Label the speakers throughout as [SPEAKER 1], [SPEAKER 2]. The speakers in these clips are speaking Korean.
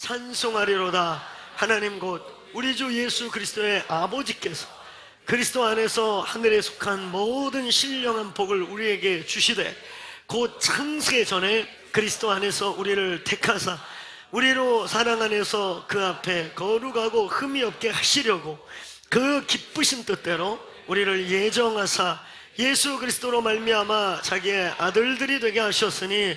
[SPEAKER 1] 찬송하리로다. 하나님 곧 우리 주 예수 그리스도의 아버지께서 그리스도 안에서 하늘에 속한 모든 신령한 복을 우리에게 주시되 곧 창세 전에 그리스도 안에서 우리를 택하사 우리로 사랑 안에서 그 앞에 거룩하고 흠이 없게 하시려고 그 기쁘신 뜻대로 우리를 예정하사 예수 그리스도로 말미암아 자기의 아들들이 되게 하셨으니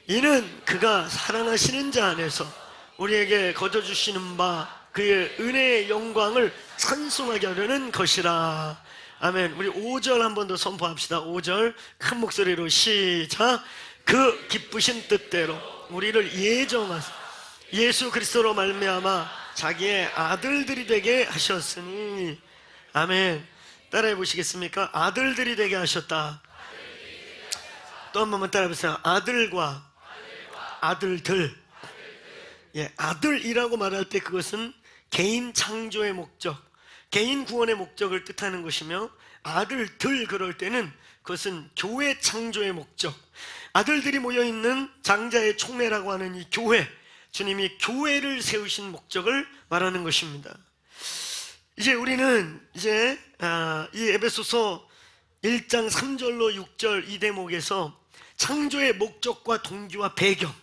[SPEAKER 1] 이는 그가 사랑하시는 자 안에서 우리에게 거저주시는 바 그의 은혜의 영광을 찬송하게 하려는 것이라. 아멘. 우리 5절 한 번 더 선포합시다. 5절 큰 목소리로 시작. 그 기쁘신 뜻대로 우리를 예정하사 예수 그리스도로 말미암아 자기의 아들들이 되게 하셨으니. 아멘. 따라해 보시겠습니까? 아들들이 되게 하셨다. 또 한 번만 따라해 보세요. 아들과 아들들. 예, 아들이라고 말할 때 그것은 개인 창조의 목적, 개인 구원의 목적을 뜻하는 것이며, 아들들 그럴 때는 그것은 교회 창조의 목적, 아들들이 모여있는 장자의 총회라고 하는 이 교회, 주님이 교회를 세우신 목적을 말하는 것입니다. 이제 우리는 이 에베소서 1장 3절로 6절 이 대목에서 창조의 목적과 동기와 배경,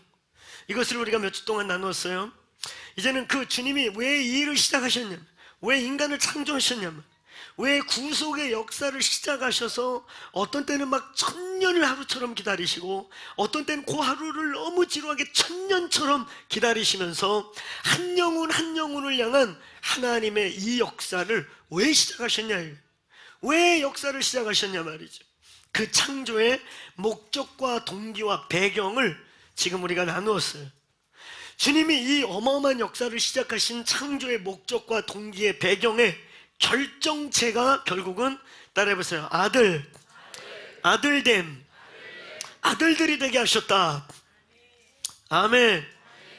[SPEAKER 1] 이것을 우리가 몇 주 동안 나누었어요. 이제는 그 주님이 왜 이 일을 시작하셨냐면, 왜 인간을 창조하셨냐면, 왜 구속의 역사를 시작하셔서 어떤 때는 막 1000년을 하루처럼 기다리시고 어떤 때는 그 하루를 너무 지루하게 1000년처럼 기다리시면서 한 영혼 한 영혼을 향한 하나님의 이 역사를 왜 시작하셨냐, 왜 역사를 시작하셨냐 말이죠. 그 창조의 목적과 동기와 배경을 지금 우리가 나누었어요. 주님이 이 어마어마한 역사를 시작하신 창조의 목적과 동기의 배경의 결정체가 결국은 따라해보세요. 아들됨, 아들들이 되게 하셨다. 아멘.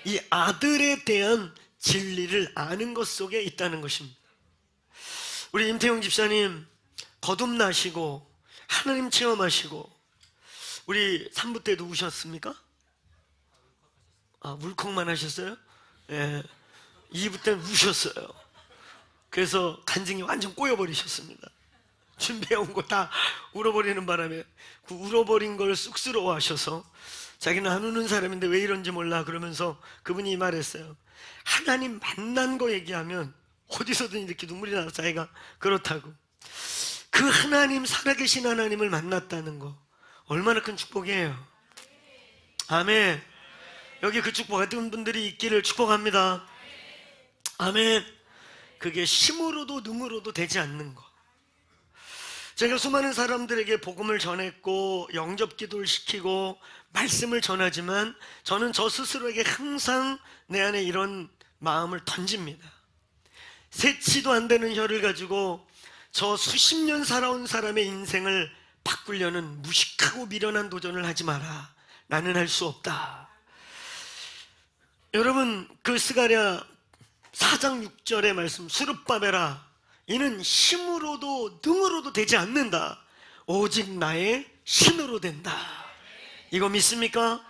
[SPEAKER 1] 이 아들에 대한 진리를 아는 것 속에 있다는 것입니다. 우리 임태용 집사님 거듭나시고 하나님 체험하시고 우리 3부 때도 우셨습니까? 울컥만 하셨어요? 예. 2부 때는 우셨어요. 그래서 간증이 완전 꼬여버리셨습니다. 준비해온 거 다 울어버리는 바람에 그 울어버린 걸 쑥스러워 하셔서 자기는 안 우는 사람인데 왜 이런지 몰라 그러면서 그분이 말했어요. 하나님 만난 거 얘기하면 어디서든 이렇게 눈물이 나서 자기가 그렇다고. 그 하나님, 살아계신 하나님을 만났다는 거 얼마나 큰 축복이에요. 아멘. 여기 그 축복 받은 분들이 있기를 축복합니다. 아멘. 그게 힘으로도 능으로도 되지 않는 거. 제가 수많은 사람들에게 복음을 전했고 영접 기도를 시키고 말씀을 전하지만 저는 저 스스로에게 항상 내 안에 이런 마음을 던집니다. 세치도 안 되는 혀를 가지고 저 수십 년 살아온 사람의 인생을 바꾸려는 무식하고 미련한 도전을 하지 마라. 나는 할 수 없다. 여러분, 그 스가랴 4장 6절의 말씀, 수르바벨아 이는 힘으로도 능으로도 되지 않는다. 오직 나의 신으로 된다. 이거 믿습니까?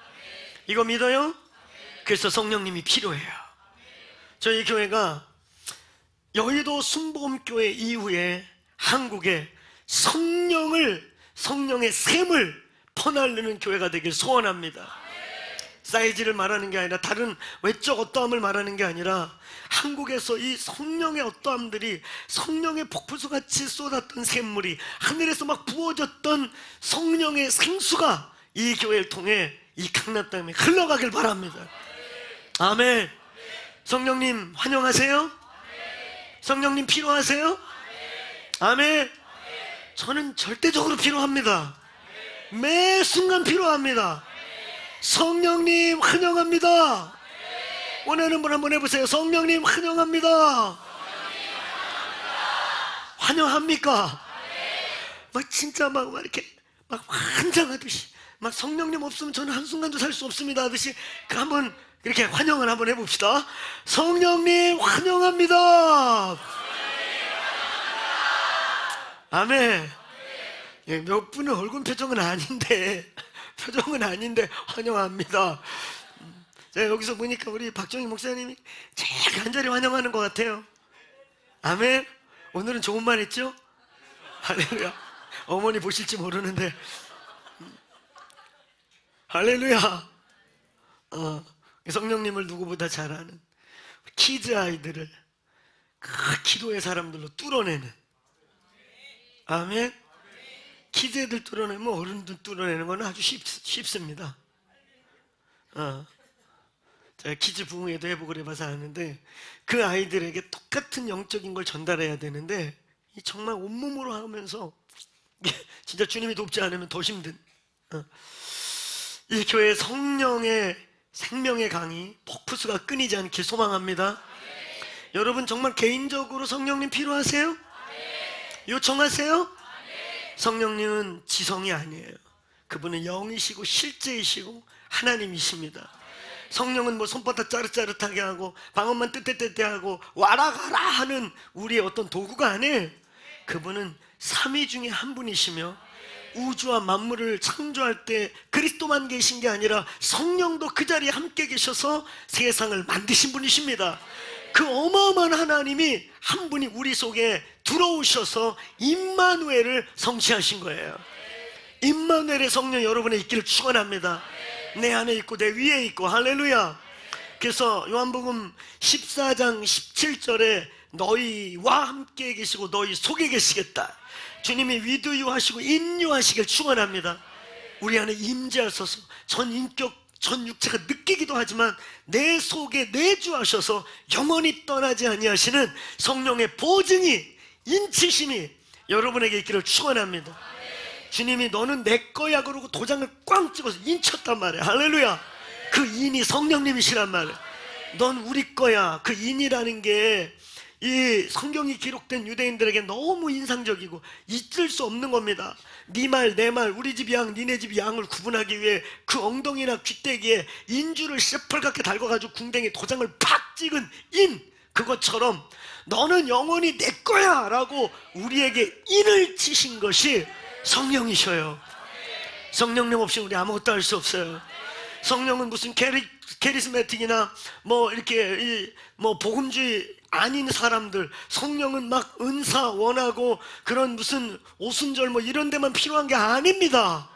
[SPEAKER 1] 이거 믿어요? 그래서 성령님이 필요해요. 저희 교회가 여의도 순복음교회 이후에 한국에 성령의 샘을 퍼날르는 교회가 되길 소원합니다. 사이즈를 말하는 게 아니라 다른 외적 어떠함을 말하는 게 아니라 한국에서 이 성령의 어떠함들이 성령의 폭포수같이 쏟았던 샘물이 하늘에서 막 부어졌던 성령의 생수가 이 교회를 통해 이 강남 땅에 흘러가길 바랍니다. 아멘. 성령님 환영하세요? 성령님 필요하세요? 아멘. 저는 절대적으로 필요합니다. 매 순간 필요합니다. 성령님 환영합니다. 원하는 분 한번 해보세요. 성령님 환영합니다. 환영합니까? 막 진짜 막 이렇게 막 환장하듯이 막 성령님 없으면 저는 한순간도 살 수 없습니다 하듯이 한번 이렇게 환영을 한번 해봅시다. 성령님 환영합니다. 아멘. 예, 몇 분의 얼굴 표정은 아닌데 환영합니다. 제가 여기서 보니까 우리 박정희 목사님이 제일 간절히 환영하는 것 같아요. 아멘. 오늘은 좋은 말 했죠? 할렐루야. 어머니 보실지 모르는데 할렐루야. 성령님을 누구보다 잘 아는 키즈 아이들을 그 기도의 사람들로 뚫어내는, 아멘. 키즈 애들 뚫어내면 어른들 뚫어내는 건 아주 쉽습니다. 제가 키즈 부흥회도 해보고 그래봐서 아는데, 그 아이들에게 똑같은 영적인 걸 전달해야 되는데 정말 온몸으로 하면서 진짜 주님이 돕지 않으면 더 힘든, 이 교회 성령의 생명의 강이 폭포수가 끊이지 않길 소망합니다. 여러분 정말 개인적으로 성령님 필요하세요? 요청하세요? 성령님은 지성이 아니에요. 그분은 영이시고 실제이시고 하나님이십니다. 성령은 뭐 손바닥 짜릿짜릿하게 하고 방언만 뜨뜻뜨뜻 하고 와라 가라 하는 우리의 어떤 도구가 아니에요. 그분은 삼위 중에 한 분이시며 우주와 만물을 창조할 때 그리스도만 계신 게 아니라 성령도 그 자리에 함께 계셔서 세상을 만드신 분이십니다. 그 어마어마한 하나님이 한 분이 우리 속에 들어오셔서 임마누엘을 성취하신 거예요. 임마누엘의 성령 여러분에 있기를 축원합니다. 내 안에 있고 내 위에 있고, 할렐루야. 그래서 요한복음 14장 17절에 너희와 함께 계시고 너희 속에 계시겠다. 주님이 위드유 하시고 인유 하시길 축원합니다. 우리 안에 임재하셔서 전 인격 전 육체가 느끼기도 하지만 내 속에 내주하셔서 영원히 떠나지 아니하시는 성령의 보증이, 인치심이 여러분에게 있기를 축원합니다. 주님이 너는 내 거야 그러고 도장을 꽝 찍어서 인쳤단 말이에요. 할렐루야. 그 인이 성령님이시란 말이에요. 넌 우리 거야. 그 인이라는 게 이 성경이 기록된 유대인들에게 너무 인상적이고 잊을 수 없는 겁니다. 네 말, 내 말, 우리 집 양, 니네 집 양을 구분하기 위해 그 엉덩이나 귀때기에 인주를 새빨갛게 달궈가지고 궁뎅이 도장을 팍 찍은 인, 그것처럼 너는 영원히 내 거야 라고 우리에게 인을 치신 것이 성령이셔요. 성령님 없이 우리 아무것도 할 수 없어요. 성령은 무슨 캐리스메틱이나 뭐 이렇게 뭐 복음주의 아닌 사람들, 성령은 막 은사 원하고 그런 무슨 오순절 뭐 이런 데만 필요한 게 아닙니다.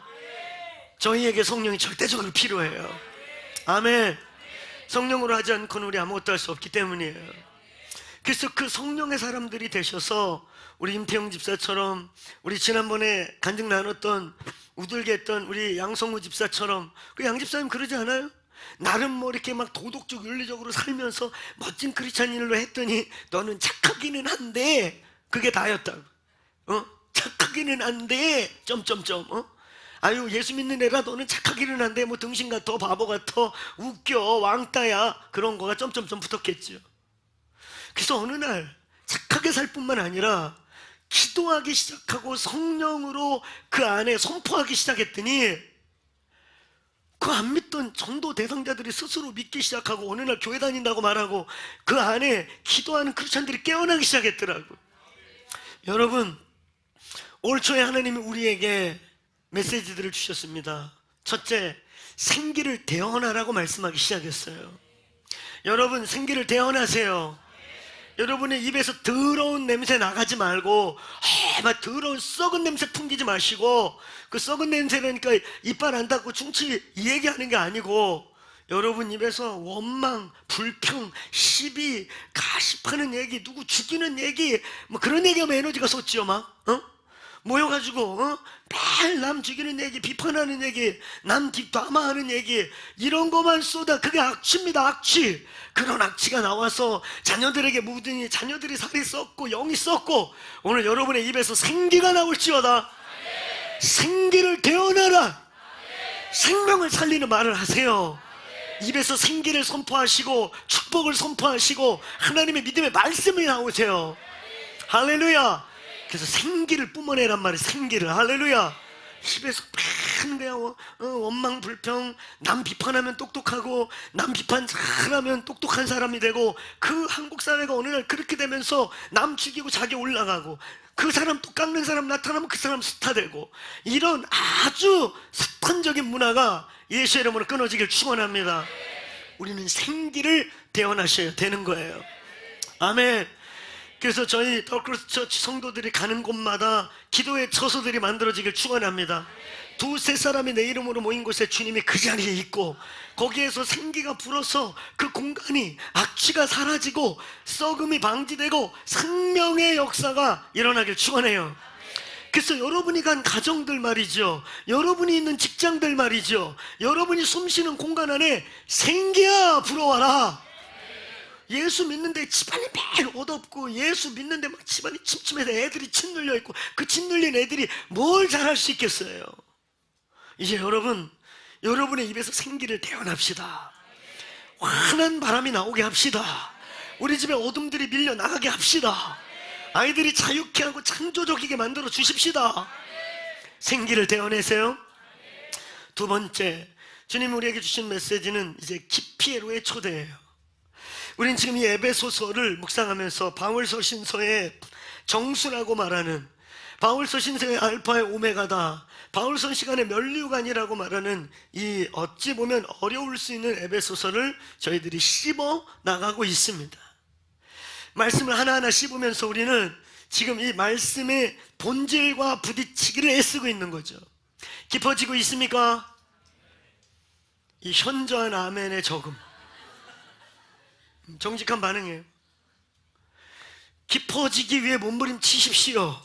[SPEAKER 1] 저희에게 성령이 절대적으로 필요해요. 아멘. 성령으로 하지 않고는 우리 아무것도 할 수 없기 때문이에요. 그래서 그 성령의 사람들이 되셔서 우리 임태영 집사처럼, 우리 지난번에 간증 나눴던 우들게 했던 우리 양성우 집사처럼, 그 양 집사님 그러지 않아요? 나름 뭐 이렇게 막 도덕적 윤리적으로 살면서 멋진 크리스찬인으로 했더니 너는 착하기는 한데, 그게 다였다고. 착하기는 한데 점점점. 아유 예수 믿는 애라 너는 착하기는 한데 뭐 등신 같아, 바보 같아, 웃겨, 왕따야, 그런 거가 점점점 붙었겠죠. 그래서 어느 날 착하게 살 뿐만 아니라 기도하기 시작하고 성령으로 그 안에 선포하기 시작했더니 그 안 믿던 전도 대상자들이 스스로 믿기 시작하고 어느 날 교회 다닌다고 말하고 그 안에 기도하는 크리스찬들이 깨어나기 시작했더라고요. 여러분, 올 초에 하나님이 우리에게 메시지들을 주셨습니다. 첫째, 생기를 대언하라고 말씀하기 시작했어요. 여러분, 생기를 대언하세요. 여러분의 입에서 더러운 냄새 나가지 말고 막 더러운 썩은 냄새 풍기지 마시고, 그 썩은 냄새라니까 이빨 안 닦고 충치 이 얘기하는 게 아니고, 여러분 입에서 원망, 불평, 시비, 가십하는 얘기, 누구 죽이는 얘기, 뭐 그런 얘기하면 에너지가 솟지요. 막 모여가지고 매일 남 죽이는 얘기, 비판하는 얘기, 남 뒷담화하는 얘기, 이런 것만 쏟아. 그게 악취입니다. 악취. 그런 악취가 나와서 자녀들에게 묻으니 자녀들이 살이 썩고 영이 썩고, 오늘 여러분의 입에서 생기가 나올지어다. 생기를 대언하라. 생명을 살리는 말을 하세요. 입에서 생기를 선포하시고 축복을 선포하시고 하나님의 믿음의 말씀이 나오세요. 할렐루야. 그래서 생기를 뿜어내란 말이에요. 생기를. 할렐루야. 입에서 그냥 원망 불평, 남 비판하면 똑똑하고 남 비판 잘하면 똑똑한 사람이 되고, 그 한국 사회가 어느 날 그렇게 되면서 남 죽이고 자기 올라가고, 그 사람 또 깎는 사람 나타나면 그 사람 스타 되고, 이런 아주 사탄적인 문화가 예수의 이름으로 끊어지길 축원합니다. 우리는 생기를 대원하셔야 되는 거예요. 아멘. 그래서 저희 더크로스 처치 성도들이 가는 곳마다 기도의 처소들이 만들어지길 축원합니다. 두세 사람이 내 이름으로 모인 곳에 주님이 그 자리에 있고, 거기에서 생기가 불어서 그 공간이 악취가 사라지고 썩음이 방지되고 생명의 역사가 일어나길 축원해요. 그래서 여러분이 간 가정들 말이죠, 여러분이 있는 직장들 말이죠, 여러분이 숨쉬는 공간 안에 생기야 불어와라. 예수 믿는데 집안이 매일 옷없고, 예수 믿는데 막 집안이 침침해서 애들이 짓눌려 있고, 그 짓눌린 애들이 뭘 잘할 수 있겠어요? 이제 여러분의 입에서 생기를 대원합시다. 환한 바람이 나오게 합시다. 우리 집에 어둠들이 밀려 나가게 합시다. 아이들이 자유케 하고 창조적이게 만들어 주십시다. 생기를 대원하세요. 두 번째, 주님 우리에게 주신 메시지는 이제 기피에로의 초대예요. 우린 지금 이 에베소서를 묵상하면서 바울서신서의 정수라고 말하는, 바울서신서의 알파의 오메가다, 바울서신간의 면류관이라고 말하는 이 어찌 보면 어려울 수 있는 에베소서를 저희들이 씹어 나가고 있습니다. 말씀을 하나하나 씹으면서 우리는 지금 이 말씀의 본질과 부딪히기를 애쓰고 있는 거죠. 깊어지고 있습니까? 이 현저한 아멘의 적음, 정직한 반응이에요. 깊어지기 위해 몸부림치십시오.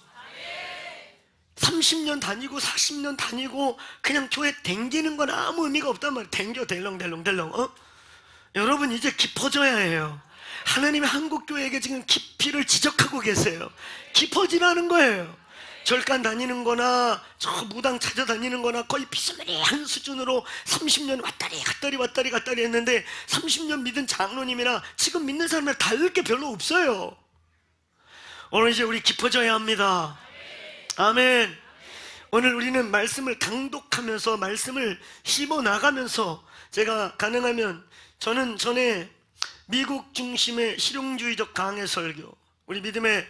[SPEAKER 1] 30년 다니고 40년 다니고 그냥 교회 댕기는 건 아무 의미가 없단 말이에요. 댕겨 델렁. 여러분 이제 깊어져야 해요. 하나님이 한국교회에게 지금 깊이를 지적하고 계세요. 깊어지라는 거예요. 절간 다니는 거나 저 무당 찾아다니는 거나 거의 비스무리한 수준으로 30년 왔다리 했는데, 30년 믿은 장로님이나 지금 믿는 사람들 다를 게 별로 없어요. 오늘 이제 우리 깊어져야 합니다. 아멘. 오늘 우리는 말씀을 강독하면서 말씀을 씹어나가면서, 제가 가능하면 저는 전에 미국 중심의 실용주의적 강해 설교, 우리 믿음의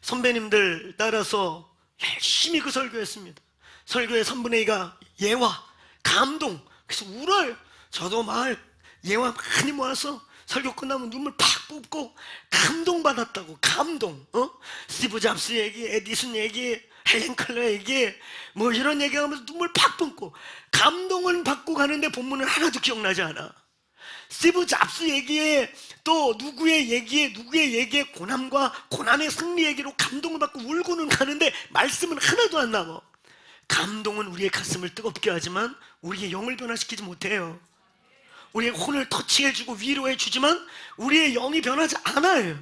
[SPEAKER 1] 선배님들 따라서 열심히 그 설교했습니다. 설교의 3분의 2가 예화, 감동. 그래서 울어요. 저도 막 예화 많이 모아서 설교 끝나면 눈물 팍 뽑고 감동받았다고. 감동. 스티브 잡스 얘기, 에디슨 얘기, 헬렌 켈러 얘기, 뭐 이런 얘기하면서 눈물 팍 뽑고 감동은 받고 가는데 본문은 하나도 기억나지 않아. 스티브 잡스 얘기에, 또 누구의 얘기에 고난과 고난의 승리 얘기로 감동을 받고 울고는 가는데 말씀은 하나도 안 남아. 감동은 우리의 가슴을 뜨겁게 하지만 우리의 영을 변화시키지 못해요. 우리의 혼을 터치해주고 위로해주지만 우리의 영이 변하지 않아요.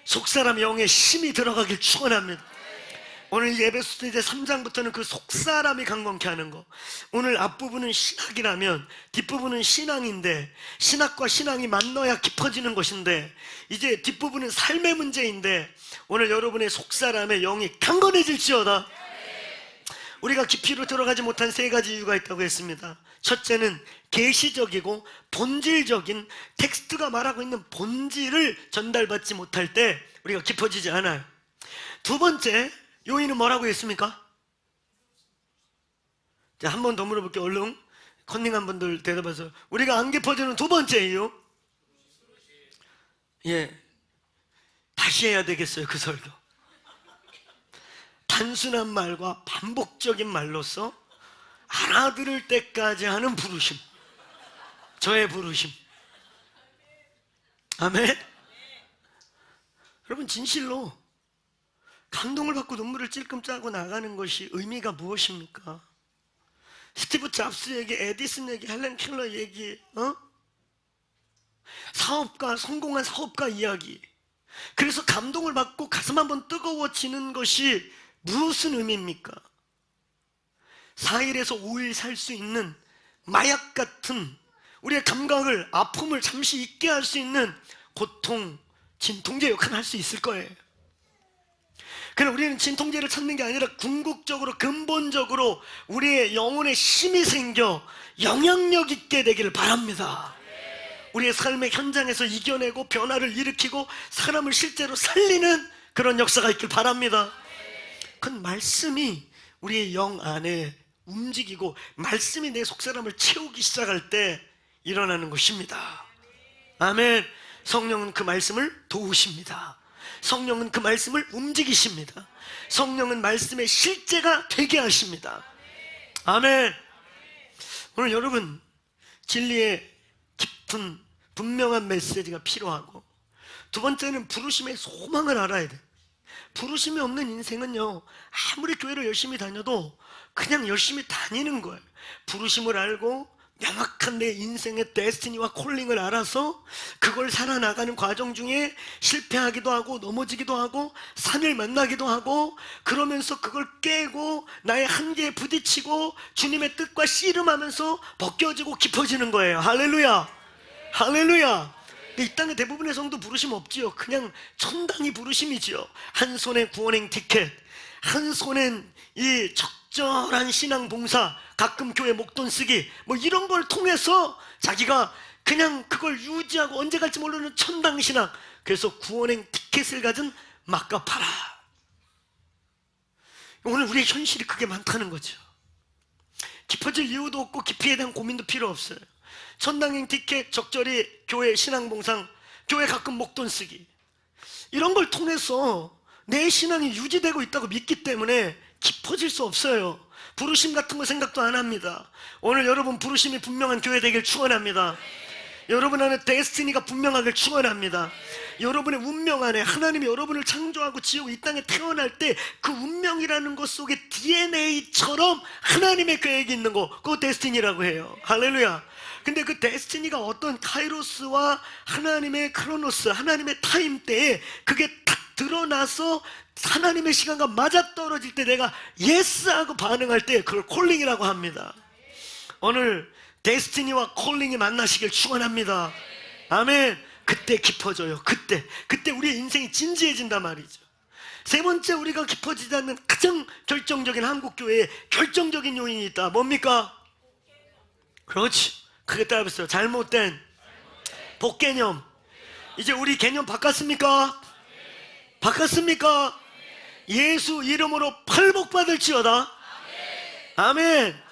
[SPEAKER 1] 속사람 영에 힘이 들어가길 축원합니다. 오늘 에베소서 이제 3장부터는 그 속사람이 강건케 하는 거. 오늘 앞부분은 신학이라면 뒷부분은 신앙인데, 신학과 신앙이 만나야 깊어지는 것인데, 이제 뒷부분은 삶의 문제인데, 오늘 여러분의 속사람의 영이 강건해질지어다. 우리가 깊이로 들어가지 못한 세 가지 이유가 있다고 했습니다. 첫째는 계시적이고 본질적인, 텍스트가 말하고 있는 본질을 전달받지 못할 때 우리가 깊어지지 않아요. 두 번째 요인은 뭐라고 했습니까? 자, 한 번 더 물어볼게요. 얼른 컨닝한 분들 대답하세요. 우리가 안 깊어지는 두 번째 이유, 다시 해야 되겠어요. 그 설교 단순한 말과 반복적인 말로서 알아들을 때까지 하는 부르심, 저의 부르심. 아멘. 여러분, 진실로 감동을 받고 눈물을 찔끔 짜고 나가는 것이 의미가 무엇입니까? 스티브 잡스 얘기, 에디슨 얘기, 헬렌 켈러 얘기, 사업가, 성공한 사업가 이야기. 그래서 감동을 받고 가슴 한번 뜨거워지는 것이 무슨 의미입니까? 4일에서 5일 살 수 있는 마약 같은, 우리의 감각을, 아픔을 잠시 잊게 할 수 있는 고통, 진통제 역할을 할 수 있을 거예요. 그러나 우리는 진통제를 찾는 게 아니라 궁극적으로, 근본적으로 우리의 영혼에 힘이 생겨 영향력 있게 되기를 바랍니다. 우리의 삶의 현장에서 이겨내고 변화를 일으키고 사람을 실제로 살리는 그런 역사가 있길 바랍니다. 그 말씀이 우리의 영 안에 움직이고 말씀이 내 속사람을 채우기 시작할 때 일어나는 것입니다. 아멘. 성령은 그 말씀을 도우십니다. 성령은 그 말씀을 움직이십니다. 성령은 말씀의 실제가 되게 하십니다. 아멘. 오늘 여러분, 진리의 깊은 분명한 메시지가 필요하고, 두 번째는 부르심의 소망을 알아야 돼. 부르심이 없는 인생은요, 아무리 교회를 열심히 다녀도 그냥 열심히 다니는 거예요. 부르심을 알고 명확한 내 인생의 데스티니와 콜링을 알아서 그걸 살아나가는 과정 중에 실패하기도 하고 넘어지기도 하고 산을 만나기도 하고, 그러면서 그걸 깨고 나의 한계에 부딪히고 주님의 뜻과 씨름하면서 벗겨지고 깊어지는 거예요. 할렐루야, 할렐루야. 근데 이 땅에 대부분의 성도 부르심 없지요. 그냥 천당이 부르심이지요. 한 손에 구원행 티켓, 한 손엔 이 적절한 신앙 봉사, 가끔 교회 목돈 쓰기, 뭐 이런 걸 통해서 자기가 그냥 그걸 유지하고 언제 갈지 모르는 천당 신앙. 그래서 구원행 티켓을 가진 막가파라. 오늘 우리의 현실이 그게 많다는 거죠. 깊어질 이유도 없고 깊이에 대한 고민도 필요 없어요. 천당행 티켓, 적절히 교회 신앙봉상, 교회 가끔 목돈 쓰기, 이런 걸 통해서 내 신앙이 유지되고 있다고 믿기 때문에 깊어질 수 없어요. 부르심 같은 거 생각도 안 합니다. 오늘 여러분 부르심이 분명한 교회 되길 축원합니다. 여러분 안에 데스티니가 분명하길 축원합니다. 여러분의 운명 안에 하나님이 여러분을 창조하고 지으고 이 땅에 태어날 때 그 운명이라는 것 속에 DNA처럼 하나님의 계획이 있는 거, 그거 데스티니라고 해요. 할렐루야. 근데 그 데스티니가 어떤 카이로스와 하나님의 크로노스, 하나님의 타임대에 그게 딱 드러나서 하나님의 시간과 맞아떨어질 때 내가 예스하고 반응할 때 그걸 콜링이라고 합니다. 오늘 데스티니와 콜링이 만나시길 축원합니다. 아멘. 그때 깊어져요. 그때 우리의 인생이 진지해진단 말이죠. 세 번째, 우리가 깊어지지 않는 가장 결정적인 한국교회의 결정적인 요인이 있다. 뭡니까? 그렇지. 그게 따라붙어요. 잘못된 복개념. 이제 우리 개념 바꿨습니까? 바꿨습니까? 예수 이름으로 팔복받을지어다. 아멘.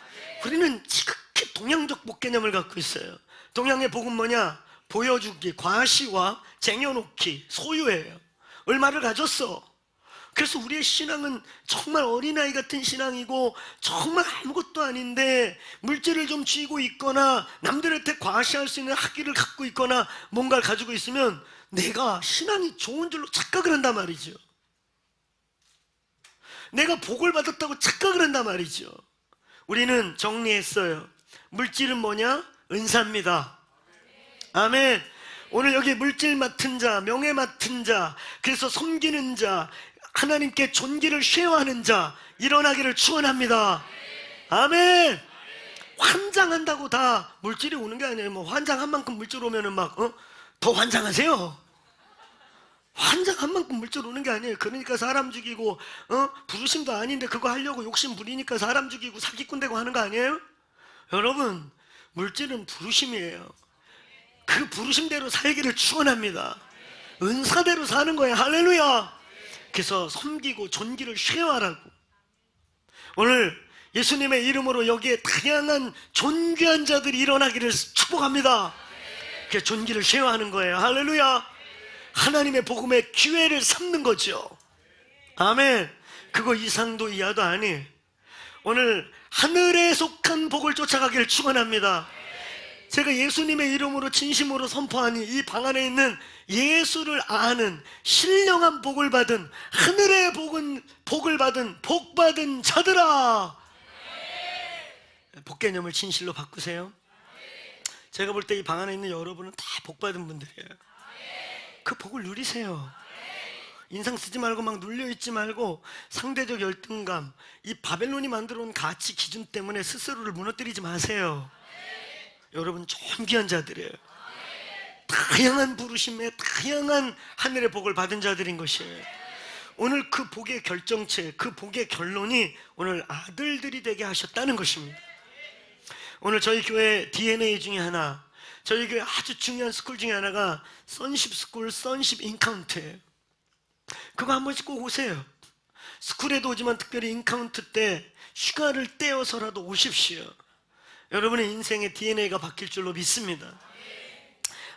[SPEAKER 1] 우리는 지극히 동양적 복개념을 갖고 있어요. 동양의 복은 뭐냐? 보여주기, 과시와 쟁여놓기, 소유예요. 얼마를 가졌어. 그래서 우리의 신앙은 정말 어린아이 같은 신앙이고 정말 아무것도 아닌데 물질을 좀 쥐고 있거나 남들한테 과시할 수 있는 학위를 갖고 있거나 뭔가를 가지고 있으면 내가 신앙이 좋은 줄로 착각을 한단 말이죠. 내가 복을 받았다고 착각을 한단 말이죠. 우리는 정리했어요. 물질은 뭐냐? 은사입니다. 아멘. 오늘 여기 물질 맡은 자, 명예 맡은 자, 그래서 섬기는 자, 하나님께 존귀를 쉐어하는 자 일어나기를 축원합니다. 아멘. 환장한다고 다 물질이 오는 게 아니에요. 뭐 환장한 만큼 물질 오면은 막 더 환장하세요. 환장한 만큼 물질 오는 게 아니에요. 그러니까 사람 죽이고 부르심도 아닌데 그거 하려고 욕심 부리니까 사람 죽이고 사기꾼 되고 하는 거 아니에요? 여러분, 물질은 부르심이에요. 그 부르심대로 살기를 축원합니다. 은사대로 사는 거예요. 할렐루야. 그래서 섬기고 존귀를 쉐어하라고. 오늘 예수님의 이름으로 여기에 다양한 존귀한 자들이 일어나기를 축복합니다. 그래서 존귀를 쉐어하는 거예요. 할렐루야. 하나님의 복음의 기회를 삼는 거죠. 아멘. 그거 이상도 이하도 아니. 오늘 하늘에 속한 복을 쫓아가기를 축원합니다. 제가 예수님의 이름으로 진심으로 선포하니 이 방 안에 있는 예수를 아는 신령한 복을 받은 하늘의 복을 받은 복받은 자들아. 복개념을 진실로 바꾸세요. 제가 볼 때 이 방 안에 있는 여러분은 다 복받은 분들이에요. 그 복을 누리세요. 인상 쓰지 말고 막 눌려있지 말고 상대적 열등감, 이 바벨론이 만들어온 가치 기준 때문에 스스로를 무너뜨리지 마세요. 여러분 존귀한 자들이에요. 다양한 부르심에 다양한 하늘의 복을 받은 자들인 것이에요. 오늘 그 복의 결정체, 그 복의 결론이 오늘 아들들이 되게 하셨다는 것입니다. 오늘 저희 교회 DNA 중에 하나, 저희 교회 아주 중요한 스쿨 중에 하나가 선십 스쿨, 선십 인카운트예요. 그거 한 번씩 꼭 오세요. 스쿨에도 오지만 특별히 인카운트 때 휴가를 떼어서라도 오십시오. 여러분의 인생의 DNA가 바뀔 줄로 믿습니다.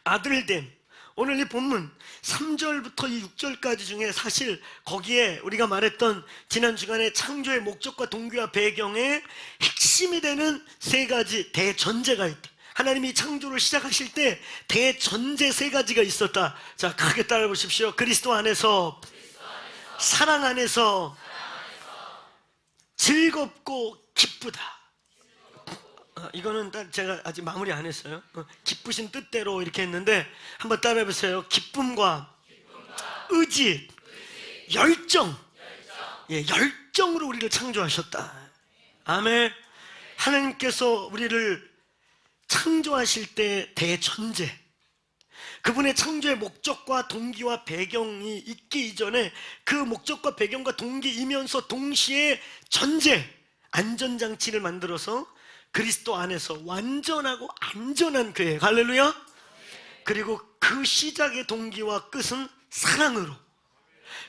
[SPEAKER 1] 아들됨. 오늘 이 본문 3절부터 이 6절까지 중에 사실 거기에 우리가 말했던 지난 주간에 창조의 목적과 동기와 배경에 핵심이 되는 세 가지 대전제가 있다. 하나님이 창조를 시작하실 때 대전제 세 가지가 있었다. 자, 크게 따라 보십시오. 그리스도 안에서, 사랑 안에서 즐겁고 기쁘다. 이거는 제가 아직 마무리 안 했어요. 기쁘신 뜻대로 이렇게 했는데 한번 따라해 보세요. 기쁨과 의지, 열정. 예, 열정으로 우리를 창조하셨다. 아멘. 하나님께서 우리를 창조하실 때 대전제, 그분의 창조의 목적과 동기와 배경이 있기 이전에 그 목적과 배경과 동기이면서 동시에 전제, 안전장치를 만들어서 그리스도 안에서 완전하고 안전한 교회, 할렐루야. 그리고 그 시작의 동기와 끝은 사랑으로,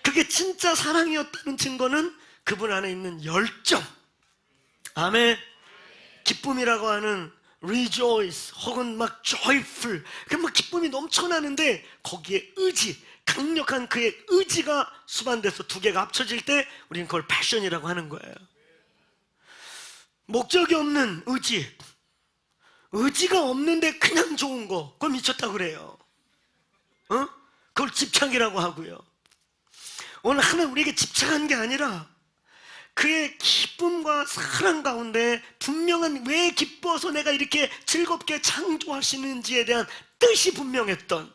[SPEAKER 1] 그게 진짜 사랑이었다는 증거는 그분 안에 있는 열정. 아멘. 기쁨이라고 하는 rejoice 혹은 막 joyful, 그 막 기쁨이 넘쳐나는데 거기에 의지, 강력한 그의 의지가 수반돼서 두 개가 합쳐질 때 우리는 그걸 패션이라고 하는 거예요. 목적이 없는 의지, 의지가 없는데 그냥 좋은 거, 그걸 미쳤다고 그래요. 그걸 집착이라고 하고요. 오늘 하나님 우리에게 집착한 게 아니라 그의 기쁨과 사랑 가운데 분명한, 왜 기뻐서 내가 이렇게 즐겁게 창조하시는지에 대한 뜻이 분명했던,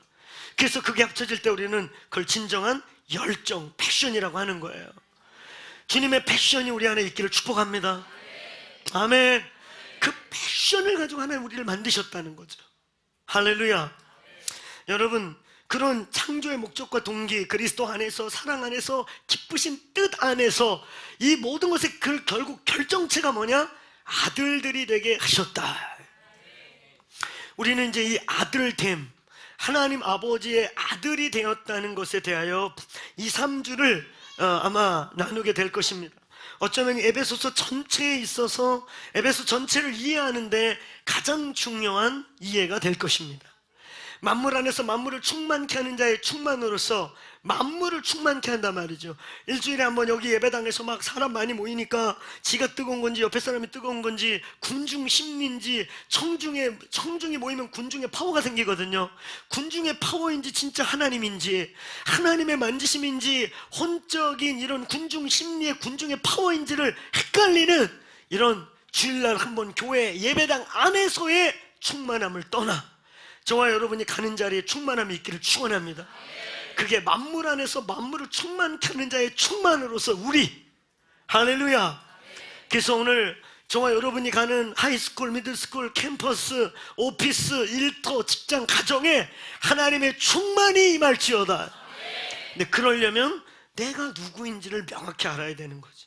[SPEAKER 1] 그래서 그게 합쳐질 때 우리는 그걸 진정한 열정, 패션이라고 하는 거예요. 주님의 패션이 우리 안에 있기를 축복합니다. 아멘. 그 패션을 가지고 하나님 우리를 만드셨다는 거죠. 할렐루야. 여러분, 그런 창조의 목적과 동기, 그리스도 안에서, 사랑 안에서, 기쁘신 뜻 안에서 이 모든 것의 그 결국 결정체가 뭐냐? 아들들이 되게 하셨다. 우리는 이제 이 아들됨, 하나님 아버지의 아들이 되었다는 것에 대하여 2, 3주를 아마 나누게 될 것입니다. 어쩌면 에베소서 전체에 있어서 에베소 전체를 이해하는데 가장 중요한 이해가 될 것입니다. 만물 안에서 만물을 충만케 하는 자의 충만으로서 만물을 충만케 한단 말이죠. 일주일에 한번 여기 예배당에서 막 사람 많이 모이니까 지가 뜨거운 건지 옆에 사람이 뜨거운 건지 군중 심리인지 청중이 모이면 군중의 파워가 생기거든요. 군중의 파워인지 진짜 하나님인지, 하나님의 만지심인지 혼적인 이런 군중 심리의 군중의 파워인지를 헷갈리는 이런 주일날 한번 교회 예배당 안에서의 충만함을 떠나 저와 여러분이 가는 자리에 충만함이 있기를 축원합니다. 그게 만물 안에서 만물을 충만케 하는 자의 충만으로서 우리, 할렐루야. 그래서 오늘 저와 여러분이 가는 하이스쿨, 미들스쿨, 캠퍼스, 오피스, 일터, 직장, 가정에 하나님의 충만이 임할지어다. 근데 그러려면 내가 누구인지를 명확히 알아야 되는 거지.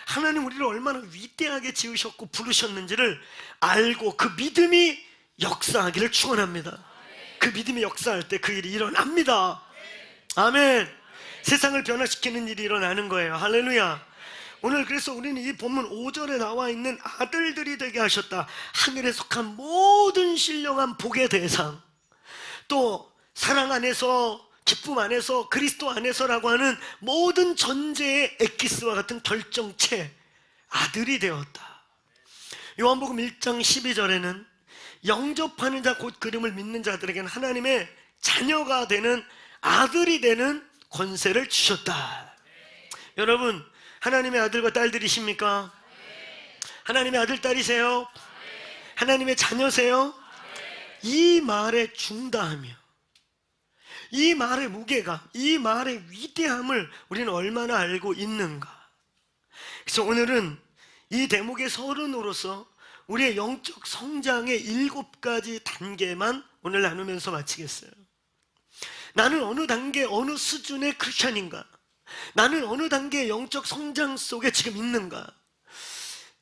[SPEAKER 1] 하나님 우리를 얼마나 위대하게 지으셨고 부르셨는지를 알고 그 믿음이 역사하기를 축원합니다. 그 믿음이 역사할 때 그 일이 일어납니다. 아멘. 세상을 변화시키는 일이 일어나는 거예요. 할렐루야. 오늘 그래서 우리는 이 본문 5절에 나와 있는 아들들이 되게 하셨다, 하늘에 속한 모든 신령한 복의 대상, 또 사랑 안에서, 기쁨 안에서, 그리스도 안에서라고 하는 모든 전제의 엑기스와 같은 결정체, 아들이 되었다. 요한복음 1장 12절에는 영접하는 자 곧 그름을 믿는 자들에게는 하나님의 자녀가 되는, 아들이 되는 권세를 주셨다. 여러분, 하나님의 아들과 딸들이십니까? 하나님의 아들, 딸이세요? 하나님의 자녀세요? 이 말의 중다하며 이 말의 무게감, 이 말의 위대함을 우리는 얼마나 알고 있는가. 그래서 오늘은 이 대목의 서론으로서 우리의 영적 성장의 7가지 단계만 오늘 나누면서 마치겠어요. 나는 어느 단계, 어느 수준의 크리스천인가? 나는 어느 단계의 영적 성장 속에 지금 있는가?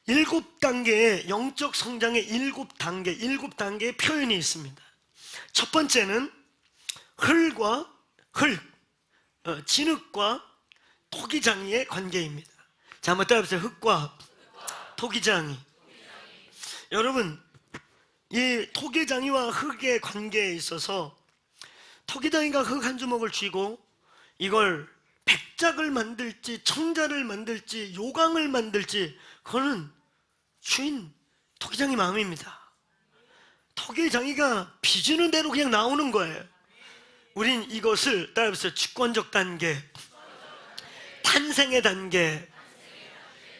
[SPEAKER 1] 7단계의 영적 성장의 7단계의 표현이 있습니다. 첫 번째는 진흙과 토기장이의 관계입니다. 자, 한번 따라해보세요. 흙과 토기장이. 여러분, 이 토기장이와 흙의 관계에 있어서 토기장이가 흙 한 주먹을 쥐고 이걸 백작을 만들지 청자를 만들지 요강을 만들지 그거는 주인 토기장이 마음입니다. 토기장이가 빚주는 대로 그냥 나오는 거예요. 우린 이것을 따라해보세요. 주권적 단계, 탄생의 단계,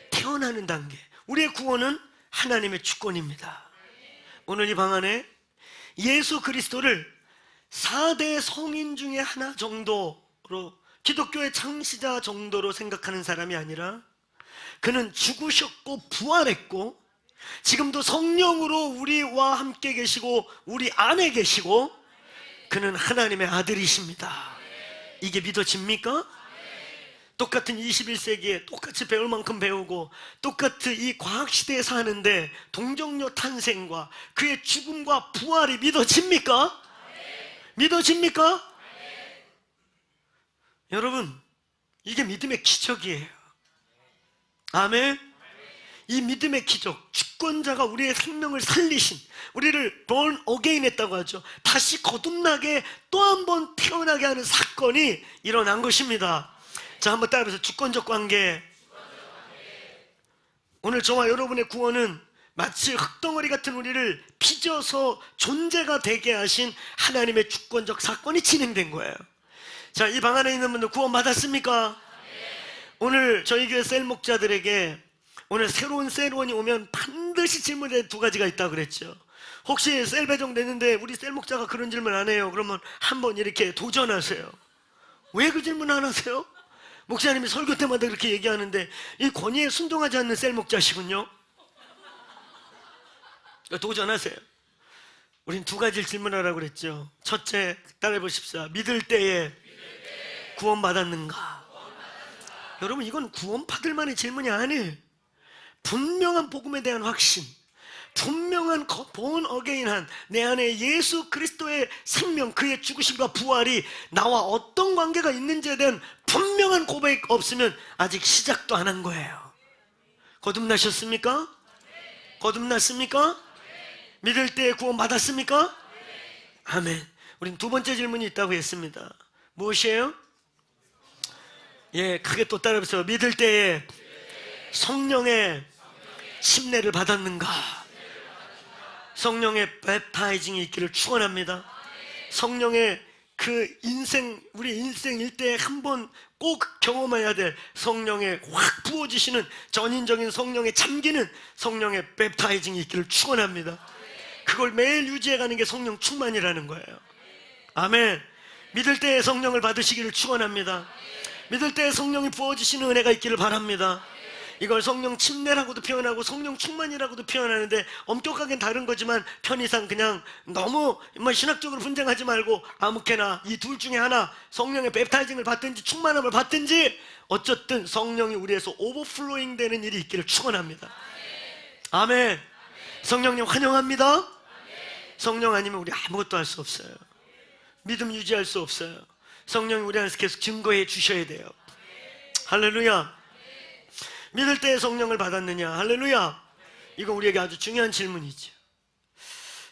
[SPEAKER 1] 태어나는 단계. 우리의 구원은 하나님의 주권입니다. 오늘 이 방안에 예수 그리스도를 4대 성인 중에 하나 정도로, 기독교의 창시자 정도로 생각하는 사람이 아니라 그는 죽으셨고 부활했고 지금도 성령으로 우리와 함께 계시고 우리 안에 계시고 그는 하나님의 아들이십니다. 이게 믿어집니까? 똑같은 21세기에 똑같이 배울 만큼 배우고 똑같은 이 과학시대에 사는데 동정녀 탄생과 그의 죽음과 부활이 믿어집니까? 믿어집니까? 여러분, 이게 믿음의 기적이에요. 아멘. 이 믿음의 기적, 주권자가 우리의 생명을 살리신, 우리를 born again 했다고 하죠. 다시 거듭나게 또 한 번 태어나게 하는 사건이 일어난 것입니다. 자, 한번 따라해서 주권적 관계. 오늘 저와 여러분의 구원은 마치 흙덩어리 같은 우리를 빚어서 존재가 되게 하신 하나님의 주권적 사건이 진행된 거예요. 자, 이 방 안에 있는 분들 구원 받았습니까? 오늘 저희 교회 셀 목자들에게 오늘 새로운 셀원이 오면 반드시 질문에 두 가지가 있다고 그랬죠. 혹시 셀 배정됐는데 우리 셀 목자가 그런 질문 안 해요. 그러면 한번 이렇게 도전하세요. 왜 그 질문 안 하세요? 목사님이 설교 때마다 그렇게 얘기하는데 이 권위에 순종하지 않는 셀 목자시군요. 도전하세요. 우린 두 가지를 질문하라고 그랬죠. 첫째, 따라해 보십시오. 믿을 때에 구원받았는가? 여러분, 이건 구원받을 만한 질문이 아니에요. 분명한 복음에 대한 확신, 분명한 born again한 내 안에 예수 그리스도의 생명, 그의 죽으심과 부활이 나와 어떤 관계가 있는지에 대한 분명한 고백 없으면 아직 시작도 안 한 거예요. 거듭나셨습니까? 거듭났습니까? 믿을 때 구원 받았습니까? 아멘. 우린 두 번째 질문이 있다고 했습니다. 무엇이에요? 예, 크게 또 따라해보세요. 믿을 때에 성령의 침례를 받았는가? 성령의 랩타이징이 있기를 축원합니다. 성령의 그 인생, 우리 인생 일대에 한 번 꼭 경험해야 될 성령의 확 부어지시는 전인적인 성령의 잠기는 성령의 랩타이징이 있기를 축원합니다. 그걸 매일 유지해가는 게 성령 충만이라는 거예요. 아멘. 믿을 때에 성령을 받으시기를 축원합니다. 믿을 때에 성령이 부어지시는 은혜가 있기를 바랍니다. 이걸 성령 침례라고도 표현하고 성령 충만이라고도 표현하는데 엄격하게는 다른 거지만 편의상 그냥 너무 신학적으로 분쟁하지 말고 아무렇게나 이 둘 중에 하나, 성령의 랩타이징을 받든지 충만함을 받든지 어쨌든 성령이 우리에서 오버플로잉 되는 일이 있기를 축원합니다. 아멘. 성령님 환영합니다. 성령 아니면 우리 아무것도 할 수 없어요. 믿음 유지할 수 없어요. 성령이 우리 안에서 계속 증거해 주셔야 돼요. 할렐루야. 믿을 때에 성령을 받았느냐? 할렐루야. 이거 우리에게 아주 중요한 질문이죠.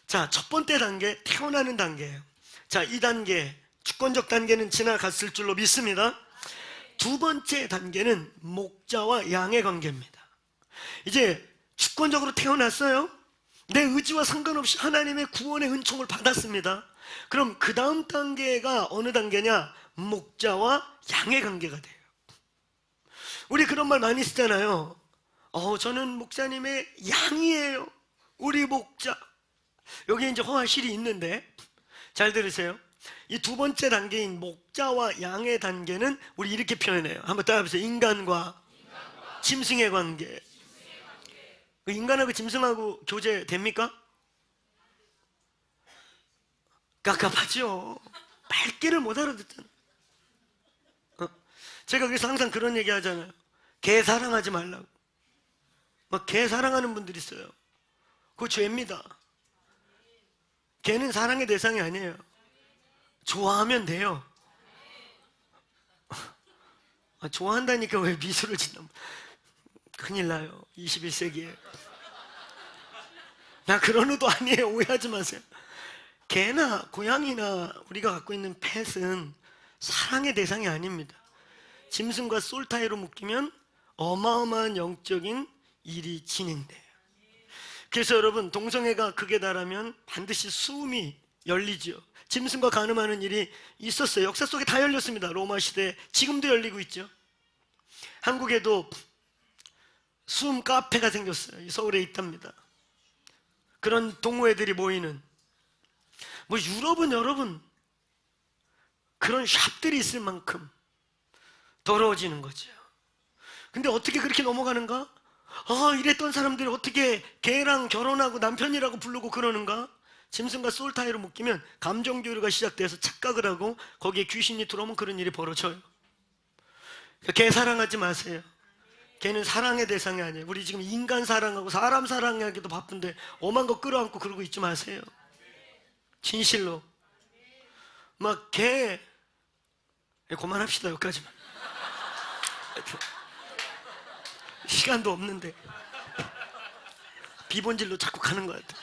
[SPEAKER 1] 자, 첫 번째 단계, 태어나는 단계예요. 자, 이 단계, 주권적 단계는 지나갔을 줄로 믿습니다. 두 번째 단계는 목자와 양의 관계입니다. 이제 주권적으로 태어났어요. 내 의지와 상관없이 하나님의 구원의 은총을 받았습니다. 그럼 그 다음 단계가 어느 단계냐? 목자와 양의 관계가 돼요. 우리 그런 말 많이 쓰잖아요. 저는 목사님의 양이에요. 우리 목자. 여기 이제 허화실이 있는데 잘 들으세요. 이 두 번째 단계인 목자와 양의 단계는 우리 이렇게 표현해요. 한번 따라해보세요. 인간과 짐승의 관계. 인간하고 짐승하고 교제 됩니까? 깝깝하죠. 말귀를 못 알아듣잖아요. 제가 그래서 항상 그런 얘기 하잖아요. 개 사랑하지 말라고. 막 개 사랑하는 분들이 있어요. 그거 죄입니다. 개는 사랑의 대상이 아니에요. 좋아하면 돼요. 좋아한다니까 왜 미소를 짓나. 큰일 나요. 21세기에. 나 그런 의도 아니에요. 오해하지 마세요. 개나 고양이나 우리가 갖고 있는 펫은 사랑의 대상이 아닙니다. 짐승과 솔타이로 묶이면 어마어마한 영적인 일이 진행돼요. 그래서 여러분, 동성애가 극에 달하면 반드시 수음이 열리죠. 짐승과 간음하는 일이 있었어요. 역사 속에 다 열렸습니다. 로마 시대, 지금도 열리고 있죠. 한국에도 수음 카페가 생겼어요. 서울에 있답니다. 그런 동호회들이 모이는. 뭐 유럽은 여러분 그런 샵들이 있을 만큼 더러워지는 거죠. 근데 어떻게 그렇게 넘어가는가? 이랬던 사람들이 어떻게 개랑 결혼하고 남편이라고 부르고 그러는가? 짐승과 솔타이로 묶이면 감정 교류가 시작돼서 착각을 하고 거기에 귀신이 들어오면 그런 일이 벌어져요. 개 사랑하지 마세요. 걔는 사랑의 대상이 아니에요. 우리 지금 인간 사랑하고 사람 사랑하기도 바쁜데 오만 거 끌어안고 그러고 있지 마세요. 진실로. 막 개, 그만합시다. 여기까지만. 시간도 없는데 비본질로 자꾸 가는 것 같아.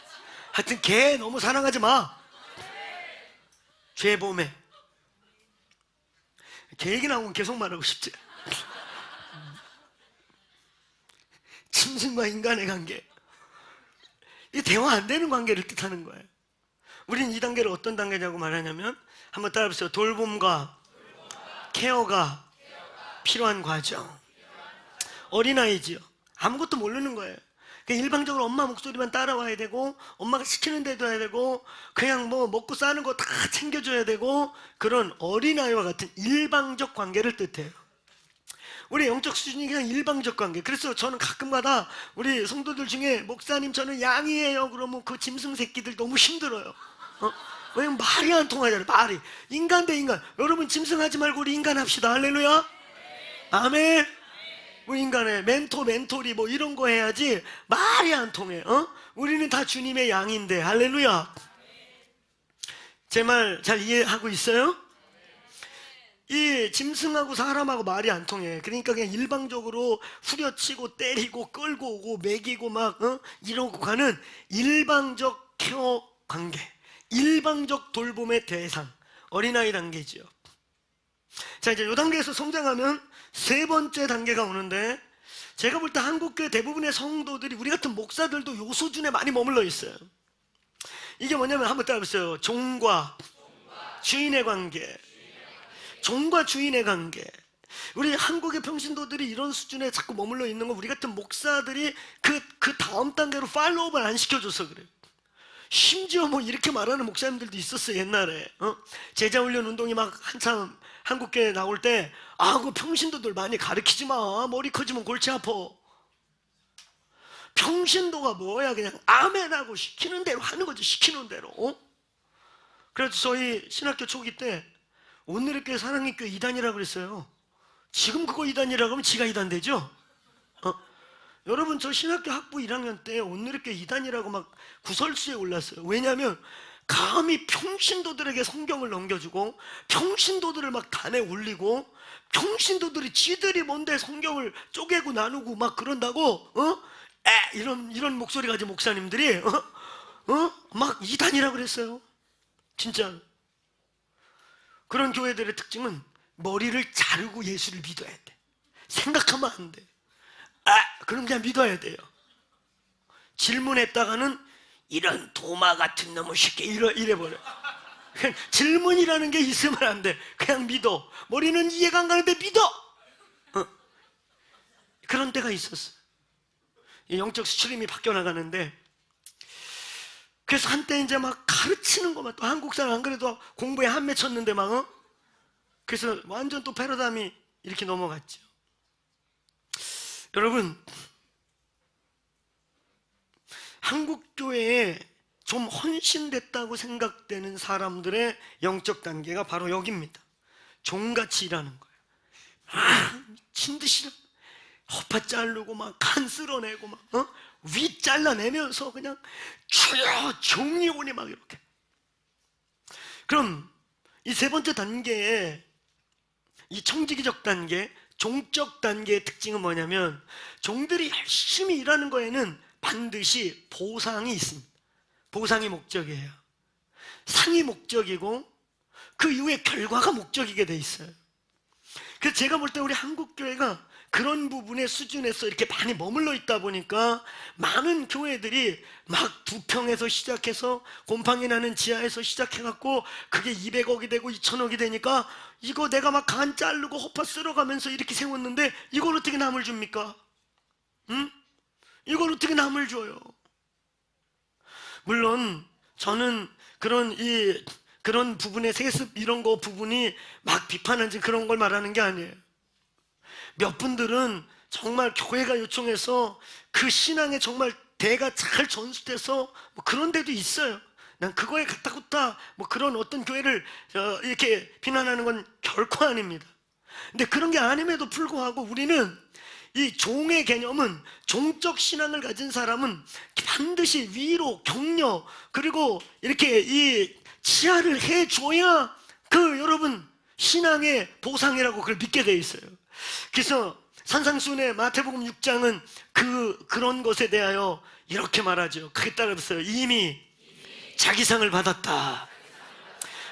[SPEAKER 1] 하여튼 개 너무 사랑하지 마. 죄범해. 개 얘기 나오면 계속 말하고 싶지. 짐승과 인간의 관계, 이게 대화 안 되는 관계를 뜻하는 거예요. 우리는 이 단계를 어떤 단계냐고 말하냐면, 한번 따라해보세요. 돌봄과 케어가 필요한 과정. 어린아이지요. 아무것도 모르는 거예요. 그러니까 일방적으로 엄마 목소리만 따라와야 되고, 엄마가 시키는 대로 해야 되고, 그냥 뭐 먹고 싸는 거 다 챙겨줘야 되고, 그런 어린아이와 같은 일방적 관계를 뜻해요. 우리 영적 수준이 그냥 일방적 관계. 그래서 저는 가끔가다 우리 성도들 중에, 목사님 저는 양이에요 그러면 그 짐승 새끼들 너무 힘들어요. 왜냐면 말이 안 통하잖아요. 말이 인간 대 인간. 여러분 짐승 하지 말고 우리 인간 합시다. 할렐루야. 아멘. 뭐 인간의 멘토리 뭐 이런 거 해야지 말이 안 통해. 우리는 다 주님의 양인데. 할렐루야. 제 말 잘 이해하고 있어요? 이 짐승하고 사람하고 말이 안 통해. 그러니까 그냥 일방적으로 후려치고 때리고 끌고 오고 먹이고 막 이러고 가는 일방적 케어 관계, 일방적 돌봄의 대상, 어린아이 단계지요. 자, 이제 이 단계에서 성장하면 세 번째 단계가 오는데, 제가 볼 때 한국교회 대부분의 성도들이, 우리 같은 목사들도 요 수준에 많이 머물러 있어요. 이게 뭐냐면 한번 따라해보세요. 종과 주인의 관계. 종과 주인의 관계. 우리 한국의 평신도들이 이런 수준에 자꾸 머물러 있는 건 우리 같은 목사들이 그 다음 단계로 팔로우업을 안 시켜줘서 그래요. 심지어 뭐 이렇게 말하는 목사님들도 있었어요. 옛날에 제자훈련 운동이 막 한참 한국교회에 나올 때, 그 평신도들 많이 가르치지 마. 머리 커지면 골치 아파. 평신도가 뭐야? 그냥 아멘하고 시키는 대로 하는 거지. 시키는 대로. 그래서 저희 신학교 초기 때 오늘의 교회 사랑의 교회 2단이라고 그랬어요. 지금 그거 2단이라고 하면 지가 2단 되죠? 여러분, 저 신학교 학부 1학년 때 오늘의 교회 2단이라고 막 구설수에 올랐어요. 왜냐하면 감히 평신도들에게 성경을 넘겨주고 평신도들을 막 단에 올리고, 평신도들이 지들이 뭔데 성경을 쪼개고 나누고 막 그런다고 이런 목소리 가진 목사님들이 막 2단이라고 그랬어요. 진짜. 그런 교회들의 특징은 머리를 자르고 예수를 믿어야 돼. 생각하면 안 돼. 그럼 그냥 믿어야 돼요. 질문했다가는 이런 도마 같은 놈을 쉽게 이래버려. 그냥 질문이라는 게 있으면 안 돼. 그냥 믿어. 머리는 이해가 안 가는데 믿어. 그런 때가 있었어. 영적 스트림이 바뀌어 나가는데, 그래서 한때 이제 막 가르치는 거만, 또 한국 사람 안 그래도 공부에 한 맺혔는데 막 그래서 완전 또 패러다임이 이렇게 넘어갔죠. 여러분, 한국 교회에 좀 헌신됐다고 생각되는 사람들의 영적 단계가 바로 여기입니다. 종같이 일하는 거예요. 미친 듯이 허파 자르고 막 간 쓸어내고 막 위 잘라내면서 그냥 주여 종이 오니 막 이렇게. 그럼 이 세 번째 단계에, 이 청지기적 단계, 종적 단계의 특징은 뭐냐면, 종들이 열심히 일하는 거에는 반드시 보상이 있습니다. 보상이 목적이에요. 상이 목적이고 그 이후에 결과가 목적이게 돼 있어요. 그래서 제가 볼 때 우리 한국교회가 그런 부분의 수준에서 이렇게 많이 머물러 있다 보니까 많은 교회들이 막 2평에서 시작해서 곰팡이 나는 지하에서 시작해갖고 그게 200억이 되고 2000억이 되니까 이거 내가 막 간 자르고 허파 쓸어가면서 이렇게 세웠는데 이걸 어떻게 남을 줍니까? 응? 이걸 어떻게 남을 줘요? 물론 저는 그런 부분의 세습 이런 거 부분이 막 비판하는 그런 걸 말하는 게 아니에요. 몇 분들은 정말 교회가 요청해서 그 신앙에 정말 대가 잘 전수돼서 뭐 그런 데도 있어요. 난 그거에 갔다 뭐 그런 어떤 교회를 이렇게 비난하는 건 결코 아닙니다. 근데 그런 게 아님에도 불구하고 우리는 이 종의 개념은, 종적 신앙을 가진 사람은 반드시 위로, 격려, 그리고 이렇게 이 치하를 해줘야 여러분 신앙의 보상이라고 그걸 믿게 돼 있어요. 그래서 산상수훈의 마태복음 6장은 그런 것에 대하여 이렇게 말하죠. 크게 따라했어요. 이미 자기 상을 받았다.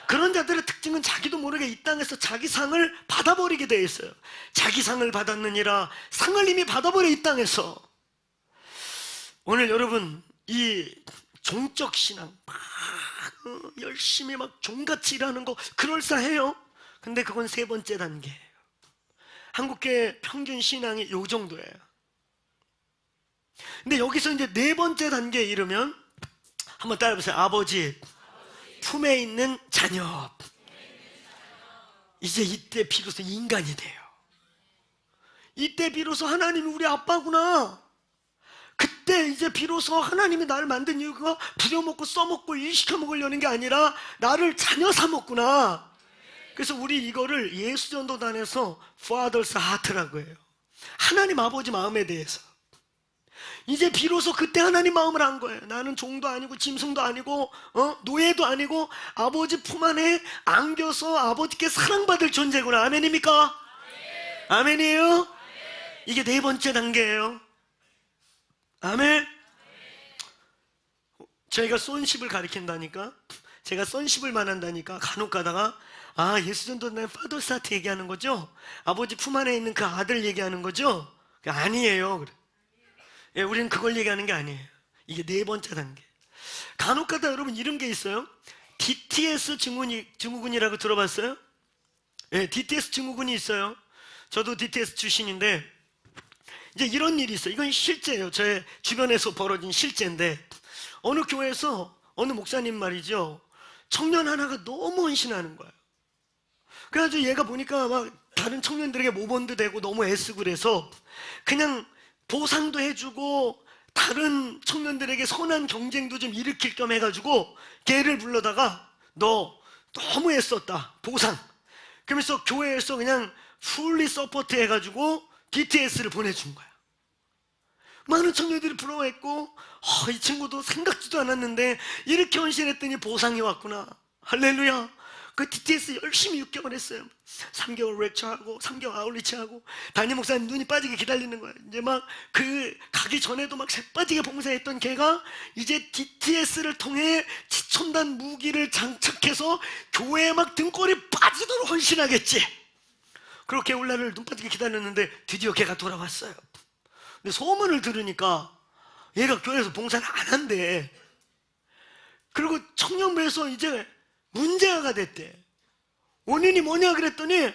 [SPEAKER 1] 그런 자들의 특징은 자기도 모르게 이 땅에서 자기 상을 받아버리게 돼 있어요. 자기 상을 받았느니라. 상을 이미 받아버려, 이 땅에서. 오늘 여러분 이 종적 신앙 막 열심히 막 종같이 일하는 거 그럴싸해요. 근데 그건 3번째 단계예요. 한국교회 평균 신앙이 요 정도예요. 근데 여기서 이제 4번째 단계에 이르면 한번 따라해보세요. 아버지 품에 있는 자녀. 이제 이때 비로소 인간이 돼요. 이때 비로소 하나님이 우리 아빠구나. 그때 이제 비로소 하나님이 나를 만든 이유가 부려먹고 써먹고 일시켜 먹으려는 게 아니라 나를 자녀 삼았구나. 그래서 우리 이거를 예수전도단에서 Father's Heart라고 해요. 하나님 아버지 마음에 대해서. 이제 비로소 그때 하나님 마음을 안 거예요. 나는 종도 아니고 짐승도 아니고 노예도 아니고 아버지 품 안에 안겨서 아버지께 사랑받을 존재구나. 아멘입니까? 아멘이에요? 이게 4번째 단계예요. 아멘. 저희가 손십을 가리킨다니까, 제가 sonship을 말한다니까 간혹 가다가 예수전도단 Father's Heart 얘기하는 거죠? 아버지 품 안에 있는 그 아들 얘기하는 거죠? 아니에요. 그래. 예, 우리는 그걸 얘기하는 게 아니에요. 이게 4번째 단계. 간혹가다 여러분 이런 게 있어요. DTS 증후군이라고 들어봤어요? 예, DTS 증후군이 있어요. 저도 DTS 출신인데 이제 이런 일이 있어요. 이건 실제예요. 저의 주변에서 벌어진 실제인데 어느 교회에서 어느 목사님 말이죠, 청년 하나가 너무 헌신하는 거예요. 그래가지고 얘가 보니까 막 다른 청년들에게 모범도 되고 너무 애쓰고 그래서 그냥 보상도 해주고 다른 청년들에게 선한 경쟁도 좀 일으킬 겸 해가지고 걔를 불러다가 너 너무 애썼다, 보상. 그러면서 교회에서 그냥 fully support 해가지고 DTS를 보내준 거야. 많은 청년들이 부러워했고 이 친구도 생각지도 않았는데 이렇게 헌신했더니 보상이 왔구나. 할렐루야. 그 DTS 열심히 6개월 했어요. 3개월 렉처하고 3개월 아울리치하고 담임 목사님 눈이 빠지게 기다리는 거예요. 이제 막 가기 전에도 막 새빠지게 봉사했던 걔가 이제 DTS를 통해 지천단 무기를 장착해서 교회에 막 등골이 빠지도록 헌신하겠지. 그렇게 올라를 눈 빠지게 기다렸는데 드디어 걔가 돌아왔어요. 근데 소문을 들으니까 얘가 교회에서 봉사를 안 한대. 그리고 청년부에서 이제 문제가 됐대. 원인이 뭐냐 그랬더니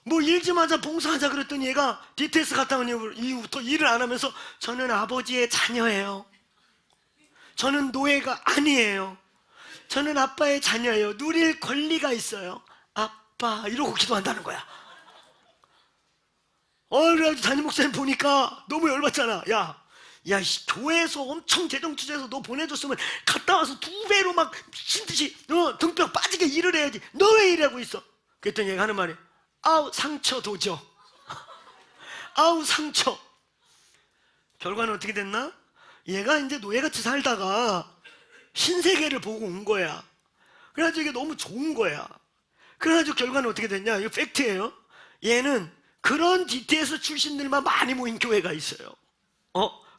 [SPEAKER 1] 뭐 일 좀 하자, 봉사하자 그랬더니 얘가 DTS 갔다 온 이후부터 일을 안 하면서 저는 아버지의 자녀예요. 저는 노예가 아니에요. 저는 아빠의 자녀예요. 누릴 권리가 있어요. 아빠 이러고 기도한다는 거야. 그래가지고 담임 목사님 보니까 너무 열받잖아. 야, 교회에서 엄청 재정 투자해서 너 보내줬으면 갔다 와서 2배로 막 미친 듯이 등뼈 빠지게 일을 해야지. 너 왜 이러고 있어? 그랬더니 얘가 하는 말이 아우 상처 도죠. 아우 상처. 결과는 어떻게 됐나? 얘가 이제 노예같이 살다가 신세계를 보고 온 거야. 그래가지고 이게 너무 좋은 거야. 그래가지고 결과는 어떻게 됐냐? 이거 팩트예요. 얘는 그런 DTS 출신들만 많이 모인 교회가 있어요.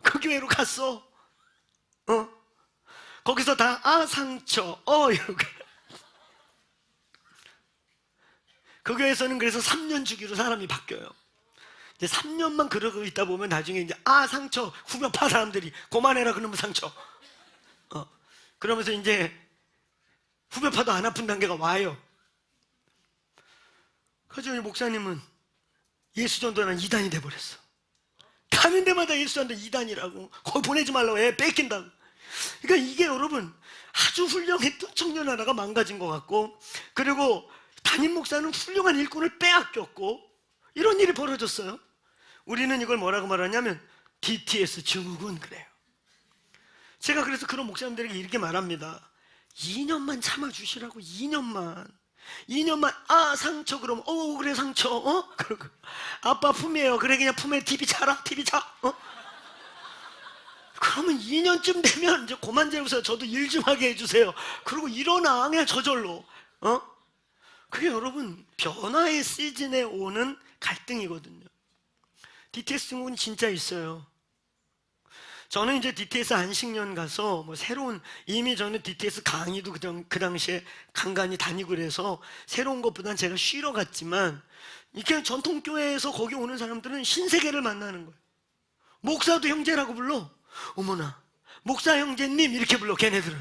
[SPEAKER 1] 그 교회로 갔어. 거기서 다 상처 이러고 그 교회에서는 그래서 3년 주기로 사람이 바뀌어요. 이제 3년만 그러고 있다 보면 나중에 이제 상처 후벼파 사람들이 그만해라 그러면 상처. 그러면서 이제 후벼파도 안 아픈 단계가 와요. 그래서 목사님은 예수 전도는 이단이 돼버렸어. 가는 데마다 예수 전도 이단이라고, 거기 보내지 말라고, 애 뺏긴다고. 그러니까 이게 여러분 아주 훌륭했던 청년 하나가 망가진 것 같고, 그리고 담임 목사는 훌륭한 일꾼을 빼앗겼고, 이런 일이 벌어졌어요. 우리는 이걸 뭐라고 말하냐면 DTS 증후군 그래요. 제가 그래서 그런 목사님들에게 이렇게 말합니다. 2년만 참아주시라고. 2년만 상처 그럼 그래 상처 그러고 아빠 품이에요. 그래 그냥 품에 TV 차라. TV 차 그러면 2년쯤 되면 이제 그만 재우세요. 저도 일 좀 하게 해주세요. 그리고 일어나 그냥 저절로. 그게 여러분 변화의 시즌에 오는 갈등이거든요. DTS 증후군 진짜 있어요. 저는 이제 DTS 안식년 가서 새로운, 이미 저는 DTS 강의도 그 당시에 간간히 다니고 그래서 새로운 것보단 제가 쉬러 갔지만, 이렇게 전통교회에서 거기 오는 사람들은 신세계를 만나는 거예요. 목사도 형제라고 불러. 어머나, 목사 형제님 이렇게 불러 걔네들은.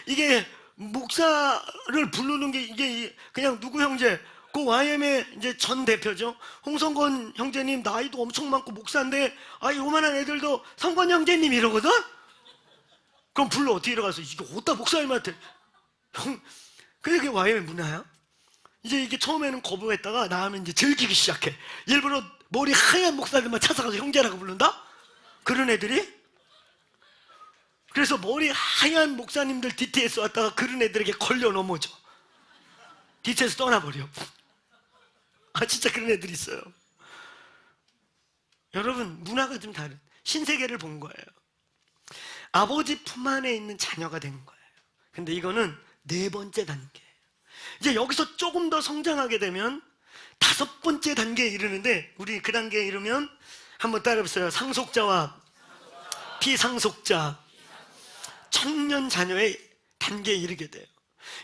[SPEAKER 1] 이게 목사를 부르는 게 이게 그냥 누구 형제, 그 YM의 이제 전 대표죠. 홍성건 형제님 나이도 엄청 많고 목사인데 요만한 애들도 성건 형제님 이러거든? 그럼 불러. 어떻게 들어가서 이거 어디다 목사님한테 근데 그게 YM의 문화야. 이제 이게 처음에는 거부했다가 나하면 이제 즐기기 시작해. 일부러 머리 하얀 목사들만 찾아가서 형제라고 부른다? 그런 애들이? 그래서 머리 하얀 목사님들 DTS 왔다가 그런 애들에게 걸려 넘어져. DTS 떠나버려. 진짜 그런 애들이 있어요. 여러분 문화가 좀 다른 신세계를 본 거예요. 아버지 품 안에 있는 자녀가 된 거예요. 근데 이거는 4번째 단계예요. 이제 여기서 조금 더 성장하게 되면 5번째 단계에 이르는데, 우리 그 단계에 이르면 한번 따라해보세요. 상속자와 피상속자, 청년 자녀의 단계에 이르게 돼요.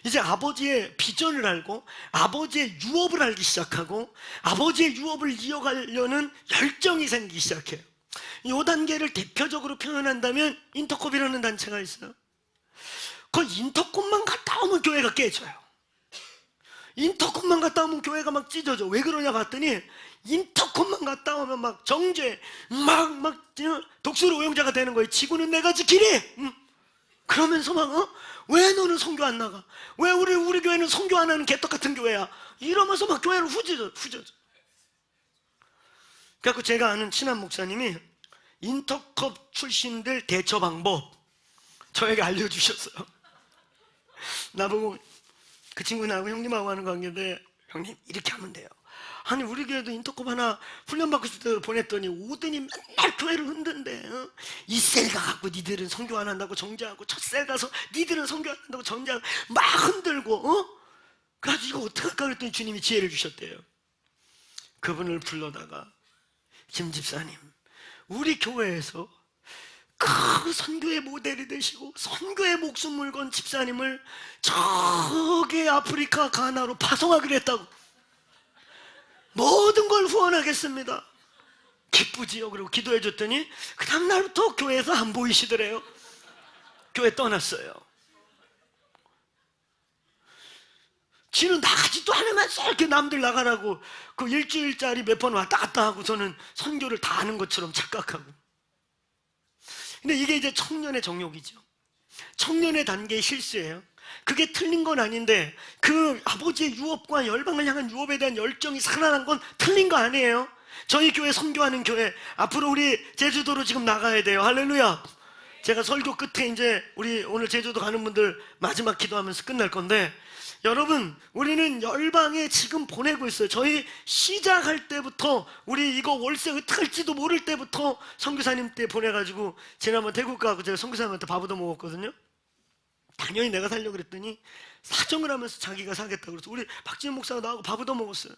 [SPEAKER 1] 이제 아버지의 비전을 알고 아버지의 유업을 알기 시작하고 아버지의 유업을 이어가려는 열정이 생기기 시작해요. 이 단계를 대표적으로 표현한다면 인터콥이라는 단체가 있어요. 그 인터콥만 갔다 오면 교회가 깨져요. 인터콥만 갔다 오면 교회가 막 찢어져. 왜 그러냐 봤더니 인터콤만 갔다 오면 막 정죄, 막 독수리 오용자가 되는 거예요. 지구는 내가 지키리. 그러면서 막 왜 너는 선교 안 나가? 왜 우리 교회는 선교 안 하는 개떡 같은 교회야? 이러면서 막 교회를 후져져. 그래서 제가 아는 친한 목사님이 인터컵 출신들 대처 방법 저에게 알려주셨어요. 나보고, 그 친구 나하고 형님하고 하는 관계인데, 형님 이렇게 하면 돼요. 아니 우리 교회도 인터컵 하나 훈련받고 싶을 때 보냈더니 오더니 맨날 교회를 흔든대. 이셀 가갖고 니들은 선교 안 한다고 정죄하고, 첫셀 가서 니들은 선교 안 한다고 정죄하고 막 흔들고 그래가지고 이거 어떡할까 그랬더니 주님이 지혜를 주셨대요. 그분을 불러다가, 김 집사님, 우리 교회에서 그 선교의 모델이 되시고 선교의 목숨을 건 집사님을 저기 아프리카 가나로 파송하기로 했다고. 모든 걸 후원하겠습니다. 기쁘지요. 그리고 기도해 줬더니 그 다음날부터 교회에서 안 보이시더래요. 교회 떠났어요. 지는 나가지도 않으면서 이렇게 남들 나가라고 그 일주일짜리 몇 번 왔다 갔다 하고서는 선교를 다 하는 것처럼 착각하고. 근데 이게 이제 청년의 정욕이죠. 청년의 단계의 실수예요. 그게 틀린 건 아닌데 그 아버지의 유업과 열방을 향한 유업에 대한 열정이 살아난 건 틀린 거 아니에요. 저희 교회 선교하는 교회, 앞으로 우리 제주도로 지금 나가야 돼요. 할렐루야. 제가 설교 끝에 이제 우리 오늘 제주도 가는 분들 마지막 기도하면서 끝날 건데, 여러분 우리는 열방에 지금 보내고 있어요. 저희 시작할 때부터, 우리 이거 월세 어떻게 할지도 모를 때부터 선교사님 때 보내가지고, 지난번 태국 가고 제가 선교사님한테 밥 얻어 먹었거든요. 당연히 내가 살려고 그랬더니 사정을 하면서 자기가 사겠다고 그래서 우리 박진영 목사가 나하고 밥 얻어 먹었어요.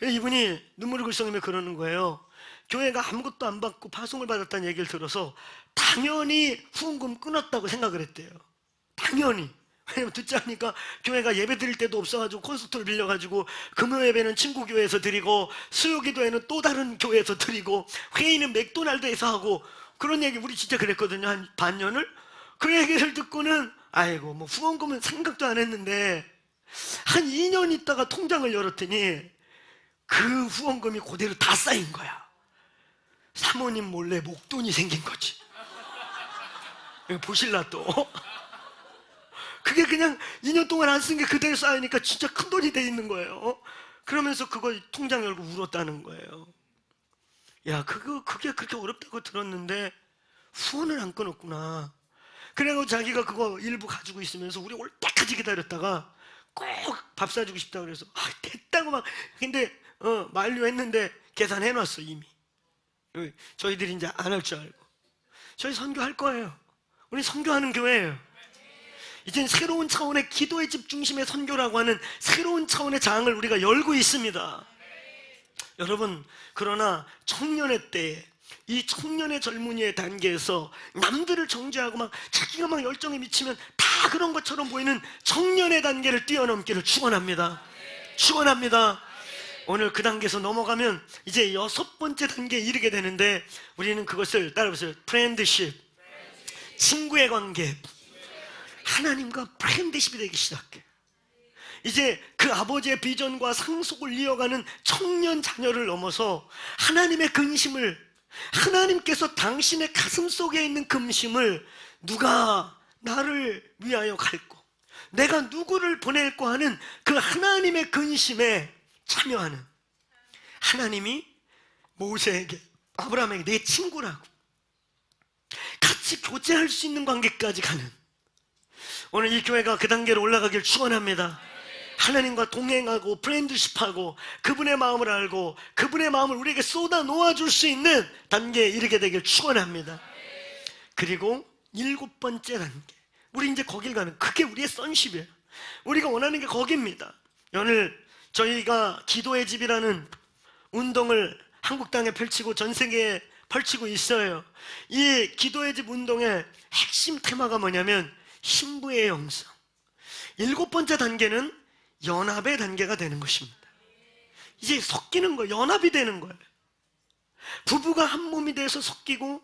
[SPEAKER 1] 이분이 눈물을 글썽이며 그러는 거예요. 교회가 아무것도 안 받고 파송을 받았다는 얘기를 들어서 당연히 후원금 끊었다고 생각을 했대요. 당연히. 왜냐면 듣지 않으니까 교회가 예배 드릴 때도 없어가지고 콘서트를 빌려가지고 금요 예배는 친구 교회에서 드리고 수요 기도회는 또 다른 교회에서 드리고 회의는 맥도날드에서 하고 그런 얘기 우리 진짜 그랬거든요. 한 반년을. 그 얘기를 듣고는 아이고 뭐 후원금은 생각도 안 했는데 한 2년 있다가 통장을 열었더니 그 후원금이 그대로 다 쌓인 거야. 사모님 몰래 목돈이 생긴 거지. 이거 보실라 또. 그게 그냥 2년 동안 안 쓴 게 그대로 쌓이니까 진짜 큰 돈이 돼 있는 거예요. 그러면서 그거 통장 열고 울었다는 거예요. 야, 그게 그렇게 어렵다고 들었는데 후원을 안 끊었구나. 그래가지고 자기가 그거 일부 가지고 있으면서 우리 올 때까지 기다렸다가 꼭 밥 사주고 싶다고 그래서 됐다고 막. 근데 만료했는데 계산해놨어 이미. 저희들이 이제 안 할 줄 알고. 저희 선교할 거예요. 우리 선교하는 교회예요. 이제는 새로운 차원의 기도의 집 중심의 선교라고 하는 새로운 차원의 장을 우리가 열고 있습니다. 여러분, 그러나 청년의 때에 이 청년의 젊은이의 단계에서 남들을 정죄하고 막 자기가 막 열정에 미치면 다 그런 것처럼 보이는 청년의 단계를 뛰어넘기를 축원합니다. 축원합니다. 오늘 그 단계에서 넘어가면 이제 6번째 단계에 이르게 되는데 우리는 그것을 따라보세요. 프렌드십, 친구의 관계. 하나님과 프렌드십이 되기 시작해. 이제 그 아버지의 비전과 상속을 이어가는 청년 자녀를 넘어서 하나님의 근심을, 하나님께서 당신의 가슴 속에 있는 근심을 누가 나를 위하여 갈고 내가 누구를 보낼고 하는 그 하나님의 근심에 참여하는, 하나님이 모세에게, 아브라함에게 내 친구라고 같이 교제할 수 있는 관계까지 가는, 오늘 이 교회가 그 단계로 올라가길 축원합니다. 하나님과 동행하고 프렌드십하고 그분의 마음을 알고 그분의 마음을 우리에게 쏟아 놓아줄 수 있는 단계에 이르게 되길 축원합니다. 그리고 7번째 단계, 우리 이제 거길 가는, 그게 우리의 sonship이에요. 우리가 원하는 게 거기입니다. 오늘 저희가 기도의 집이라는 운동을 한국 땅에 펼치고 전 세계에 펼치고 있어요. 이 기도의 집 운동의 핵심 테마가 뭐냐면 신부의 영성. 7번째 단계는 연합의 단계가 되는 것입니다. 이제 섞이는 거예요. 연합이 되는 거예요. 부부가 한 몸이 돼서 섞이고,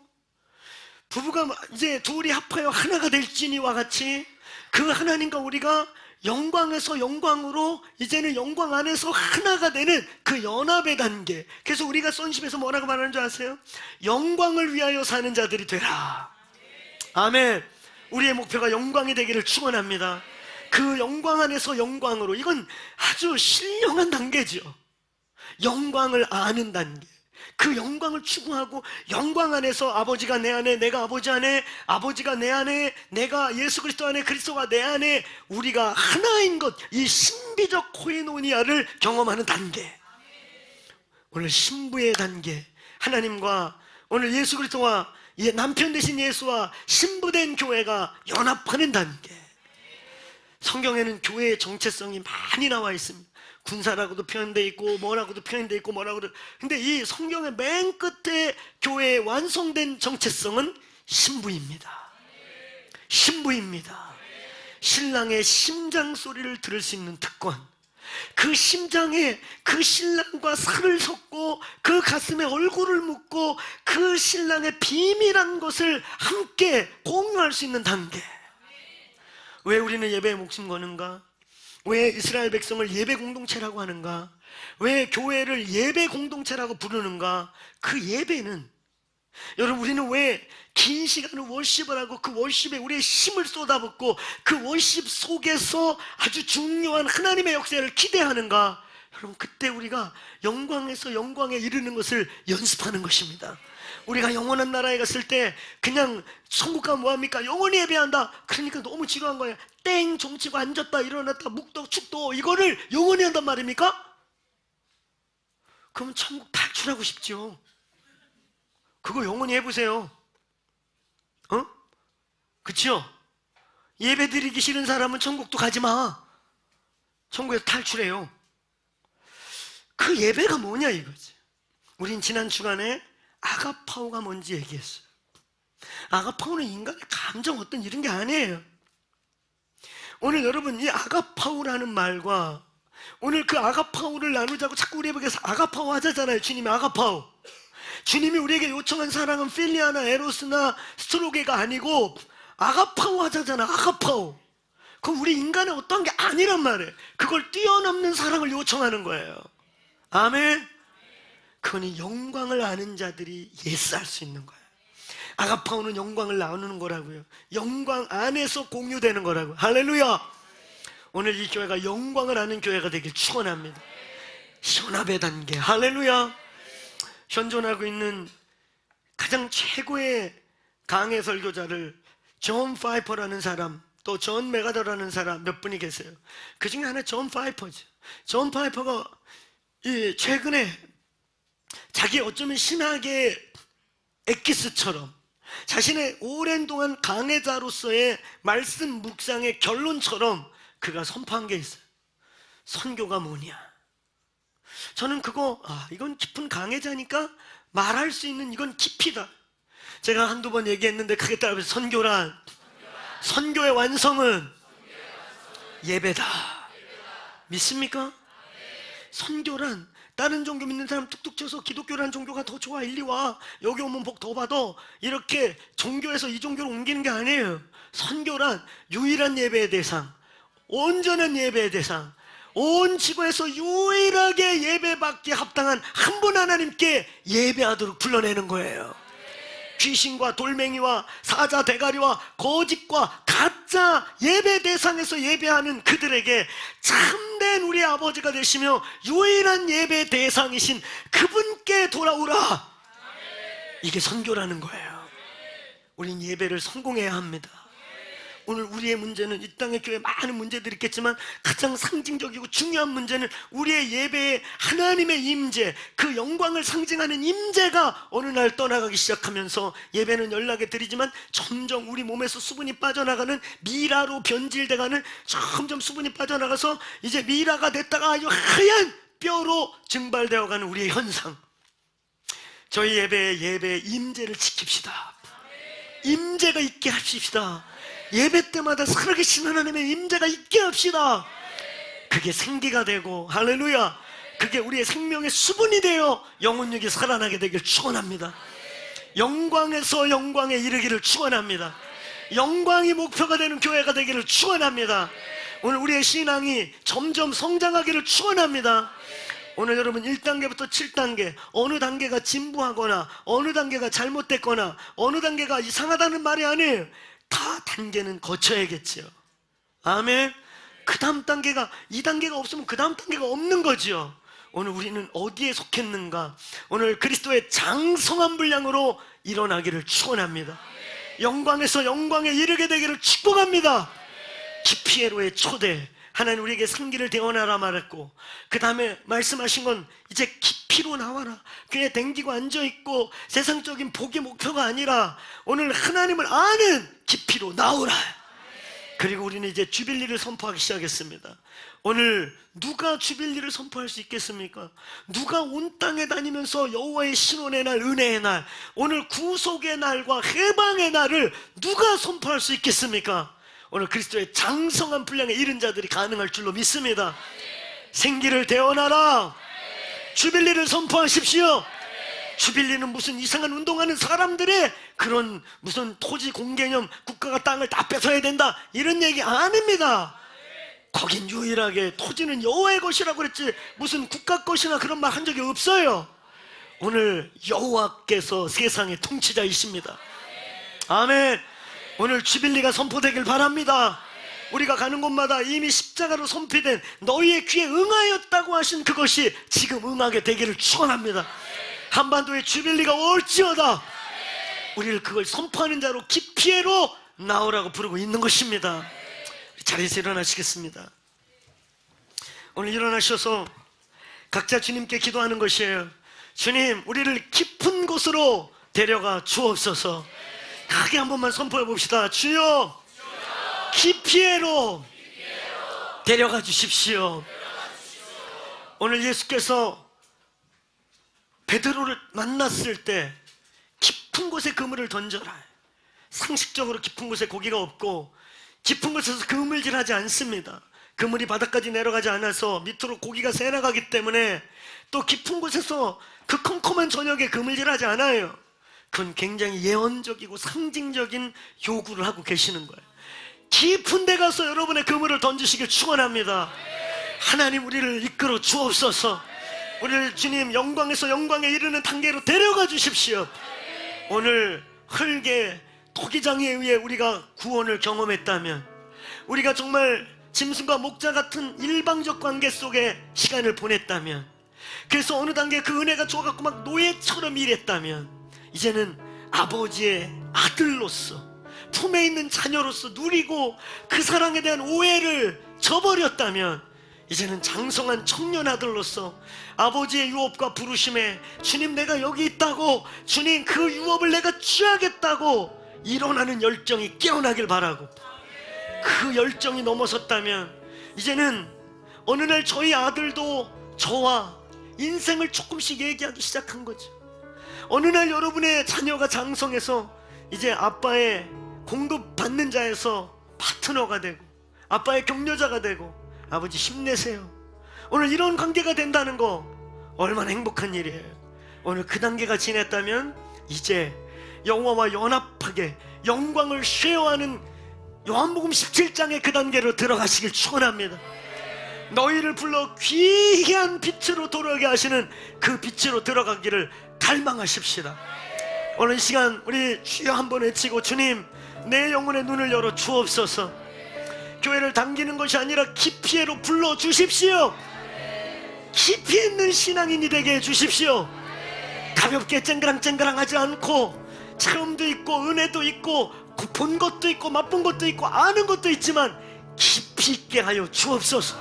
[SPEAKER 1] 부부가 이제 둘이 합하여 하나가 될지니와 같이 그 하나님과 우리가 영광에서 영광으로 이제는 영광 안에서 하나가 되는 그 연합의 단계. 그래서 우리가 sonship에서 뭐라고 말하는 줄 아세요? 영광을 위하여 사는 자들이 되라. 아멘. 우리의 목표가 영광이 되기를 축원합니다. 그 영광 안에서 영광으로, 이건 아주 신령한 단계죠. 영광을 아는 단계. 그 영광을 추구하고 영광 안에서 아버지가 내 안에, 내가 아버지 안에, 아버지가 내 안에, 내가 예수 그리스도 안에, 그리스도가 내 안에, 우리가 하나인 것, 이 신비적 코이노니아를 경험하는 단계. 오늘 신부의 단계, 하나님과 오늘 예수 그리스도와 남편 되신 예수와 신부된 교회가 연합하는 단계. 성경에는 교회의 정체성이 많이 나와 있습니다. 군사라고도 표현되어 있고 뭐라고도 표현되어 있고 뭐라고도. 근데 이 성경의 맨 끝에 교회의 완성된 정체성은 신부입니다. 신부입니다. 신랑의 심장 소리를 들을 수 있는 특권, 그 심장에 그 신랑과 살을 섞고 그 가슴에 얼굴을 묻고 그 신랑의 비밀한 것을 함께 공유할 수 있는 단계. 왜 우리는 예배에 목숨 거는가? 왜 이스라엘 백성을 예배 공동체라고 하는가? 왜 교회를 예배 공동체라고 부르는가? 그 예배는, 여러분, 우리는 왜 긴 시간을 월십을 하고 그 월십에 우리의 힘을 쏟아붓고 그 월십 속에서 아주 중요한 하나님의 역사를 기대하는가? 여러분, 그때 우리가 영광에서 영광에 이르는 것을 연습하는 것입니다. 우리가 영원한 나라에 갔을 때 그냥 천국 가면 뭐합니까? 영원히 예배한다. 그러니까 너무 지루한 거예요. 땡 종치고 앉았다 일어났다 묵도 축도 이거를 영원히 한단 말입니까? 그러면 천국 탈출하고 싶죠. 그거 영원히 해보세요. 그쵸? 예배 드리기 싫은 사람은 천국도 가지 마. 천국에서 탈출해요. 그 예배가 뭐냐 이거지. 우린 지난 주간에 아가파오가 뭔지 얘기했어요. 아가파오는 인간의 감정 어떤 이런 게 아니에요. 오늘 여러분 이 아가파오라는 말과 오늘 그 아가파오를 나누자고 자꾸 우리에게서 아가파오 하자잖아요. 주님이 아가파오. 주님이 우리에게 요청한 사랑은 필리아나 에로스나 스트로게가 아니고 아가파오 하자잖아. 아가파오. 그럼 우리 인간의 어떠한 게 아니란 말이에요. 그걸 뛰어넘는 사랑을 요청하는 거예요. 아멘. 그거는 영광을 아는 자들이 예스할 수 있는 거예요. 아가파오는 영광을 나누는 거라고요. 영광 안에서 공유되는 거라고요. 할렐루야. 오늘 이 교회가 영광을 아는 교회가 되길 축원합니다. 현합의 단계. 할렐루야. 현존하고 있는 가장 최고의 강해 설교자를 존 파이퍼라는 사람, 또 존 메가더라는 사람 몇 분이 계세요. 그 중에 하나 존 파이퍼죠. 존 파이퍼가 최근에 자기 어쩌면 신학의 엑기스처럼 자신의 오랜 동안 강해자로서의 말씀 묵상의 결론처럼 그가 선포한 게 있어요. 선교가 뭐냐. 저는 그거 이건 깊은 강해자니까 말할 수 있는 이건 깊이다. 제가 한두 번 얘기했는데 크게 따라서 선교의 완성은 예배다. 믿습니까? 선교란 다른 종교 믿는 사람 툭툭 쳐서 기독교라는 종교가 더 좋아, 일리 와, 여기 오면 복 더 받아, 이렇게 종교에서 이 종교로 옮기는 게 아니에요. 선교란 유일한 예배의 대상, 온전한 예배의 대상, 온 지구에서 유일하게 예배받기에 합당한 한 분 하나님께 예배하도록 불러내는 거예요. 귀신과 돌멩이와 사자 대가리와 거짓과 가짜 예배 대상에서 예배하는 그들에게 참된 우리 아버지가 되시며 유일한 예배 대상이신 그분께 돌아오라. 이게 선교라는 거예요. 우린 예배를 성공해야 합니다. 오늘 우리의 문제는, 이 땅의 교회에 많은 문제들이 있겠지만 가장 상징적이고 중요한 문제는 우리의 예배에 하나님의 임재, 그 영광을 상징하는 임재가 어느 날 떠나가기 시작하면서 예배는 연락에 드리지만 점점 우리 몸에서 수분이 빠져나가는, 미라로 변질돼가는, 점점 수분이 빠져나가서 이제 미라가 됐다가 아주 하얀 뼈로 증발되어가는 우리의 현상. 저희 예배의 임재를 지킵시다. 임재가 있게 합시다. 예배 때마다 살아계신 하나님의 임재가 있게 합시다. 그게 생기가 되고, 할렐루야, 그게 우리의 생명의 수분이 되어 영혼력이 살아나게 되길 축원합니다. 영광에서 영광에 이르기를 축원합니다. 영광이 목표가 되는 교회가 되기를 축원합니다. 오늘 우리의 신앙이 점점 성장하기를 축원합니다. 오늘 여러분 1단계부터 7단계, 어느 단계가 진부하거나 어느 단계가 잘못됐거나 어느 단계가 이상하다는 말이 아니에요. 다 단계는 거쳐야겠지요. 아멘. 그 다음 단계가, 이 단계가 없으면 그 다음 단계가 없는 거지요. 오늘 우리는 어디에 속했는가? 오늘 그리스도의 장성한 분량으로 일어나기를 축원합니다. 영광에서 영광에 이르게 되기를 축복합니다. 기피에로의 초대, 하나님 우리에게 상기를 대원하라 말했고, 그 다음에 말씀하신 건 이제 깊이로 나와라. 그에 댕기고 앉아있고 세상적인 복이 목표가 아니라 오늘 하나님을 아는 깊이로 나오라. 그리고 우리는 이제 주빌리를 선포하기 시작했습니다. 오늘 누가 주빌리를 선포할 수 있겠습니까? 누가 온 땅에 다니면서 여호와의 신원의 날, 은혜의 날, 오늘 구속의 날과 해방의 날을 누가 선포할 수 있겠습니까? 오늘 그리스도의 장성한 분량에 이른 자들이 가능할 줄로 믿습니다. 생기를 대원하라. 주빌리를 선포하십시오. 주빌리는 무슨 이상한 운동하는 사람들의 그런 무슨 토지 공개념, 국가가 땅을 다 뺏어야 된다, 이런 얘기 아닙니다. 거긴 유일하게 토지는 여호와의 것이라고 그랬지 무슨 국가 것이나 그런 말 한 적이 없어요. 오늘 여호와께서 세상의 통치자이십니다. 아멘. 오늘 주빌리가 선포되길 바랍니다. 우리가 가는 곳마다 이미 십자가로 선포된 너희의 귀에 응하였다고 하신 그것이 지금 응하게 되기를 축원합니다. 한반도에 주빌리가 올지어다. 우리를 그걸 선포하는 자로 기피에로 나오라고 부르고 있는 것입니다. 자리에서 일어나시겠습니다. 오늘 일어나셔서 각자 주님께 기도하는 것이에요. 주님, 우리를 깊은 곳으로 데려가 주옵소서. 크게 한 번만 선포해 봅시다. 주여, 깊이에로 데려가 주십시오. 오늘 예수께서 베드로를 만났을 때 깊은 곳에 그물을 던져라. 상식적으로 깊은 곳에 고기가 없고 깊은 곳에서 그물질하지 않습니다. 그물이 바닥까지 내려가지 않아서 밑으로 고기가 새나가기 때문에 또 깊은 곳에서 그 컴컴한 저녁에 그물질하지 않아요. 그건 굉장히 예언적이고 상징적인 요구를 하고 계시는 거예요. 깊은 데 가서 여러분의 그물을 던지시길 축원합니다. 하나님 우리를 이끌어 주옵소서. 우리를 주님 영광에서 영광에 이르는 단계로 데려가 주십시오. 오늘 흙의 토기장에 의해 우리가 구원을 경험했다면, 우리가 정말 짐승과 목자 같은 일방적 관계 속에 시간을 보냈다면, 그래서 어느 단계 그 은혜가 좋아갖고 막 노예처럼 일했다면, 이제는 아버지의 아들로서 품에 있는 자녀로서 누리고 그 사랑에 대한 오해를 저버렸다면, 이제는 장성한 청년 아들로서 아버지의 유업과 부르심에 주님 내가 여기 있다고, 주님 그 유업을 내가 취하겠다고 일어나는 열정이 깨어나길 바라고, 그 열정이 넘어섰다면 이제는 어느 날 저희 아들도 저와 인생을 조금씩 얘기하기 시작한 거죠. 어느 날 여러분의 자녀가 장성해서 이제 아빠의 공급받는 자에서 파트너가 되고 아빠의 격려자가 되고, 아버지 힘내세요. 오늘 이런 관계가 된다는 거 얼마나 행복한 일이에요. 오늘 그 단계가 지냈다면 이제 여호와와 연합하게 영광을 쉐어하는 요한복음 17장의 그 단계로 들어가시길 축원합니다. 너희를 불러 귀한 빛으로 돌아가게 하시는 그 빛으로 들어가기를 갈망하십시다. 오늘 이 시간 우리 주여 한번 외치고, 주님 내 영혼의 눈을 열어 주옵소서. 교회를 당기는 것이 아니라 깊이로 불러주십시오. 깊이 있는 신앙인이 되게 해주십시오. 가볍게 쨍그랑쨍그랑하지 않고 체험도 있고 은혜도 있고 본 것도 있고 맛본 것도 있고 아는 것도 있지만 깊이 있게 하여 주옵소서.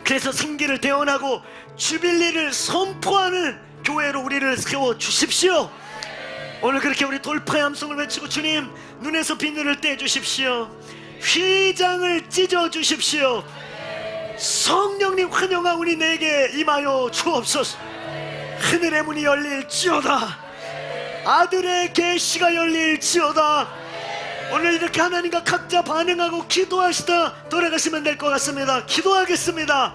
[SPEAKER 1] 그래서 생기를 대언하고 주빌리를 선포하는 교회로 우리를 세워주십시오. 오늘 그렇게 우리 돌파의 함성을 외치고, 주님 눈에서 비늘을 떼주십시오. 휘장을 찢어주십시오. 성령님 환영하오니 내게 임하여 주옵소서. 하늘의 문이 열릴지어다. 아들의 계시가 열릴지어다. 오늘 이렇게 하나님과 각자 반응하고 기도하시다 돌아가시면 될 것 같습니다. 기도하겠습니다.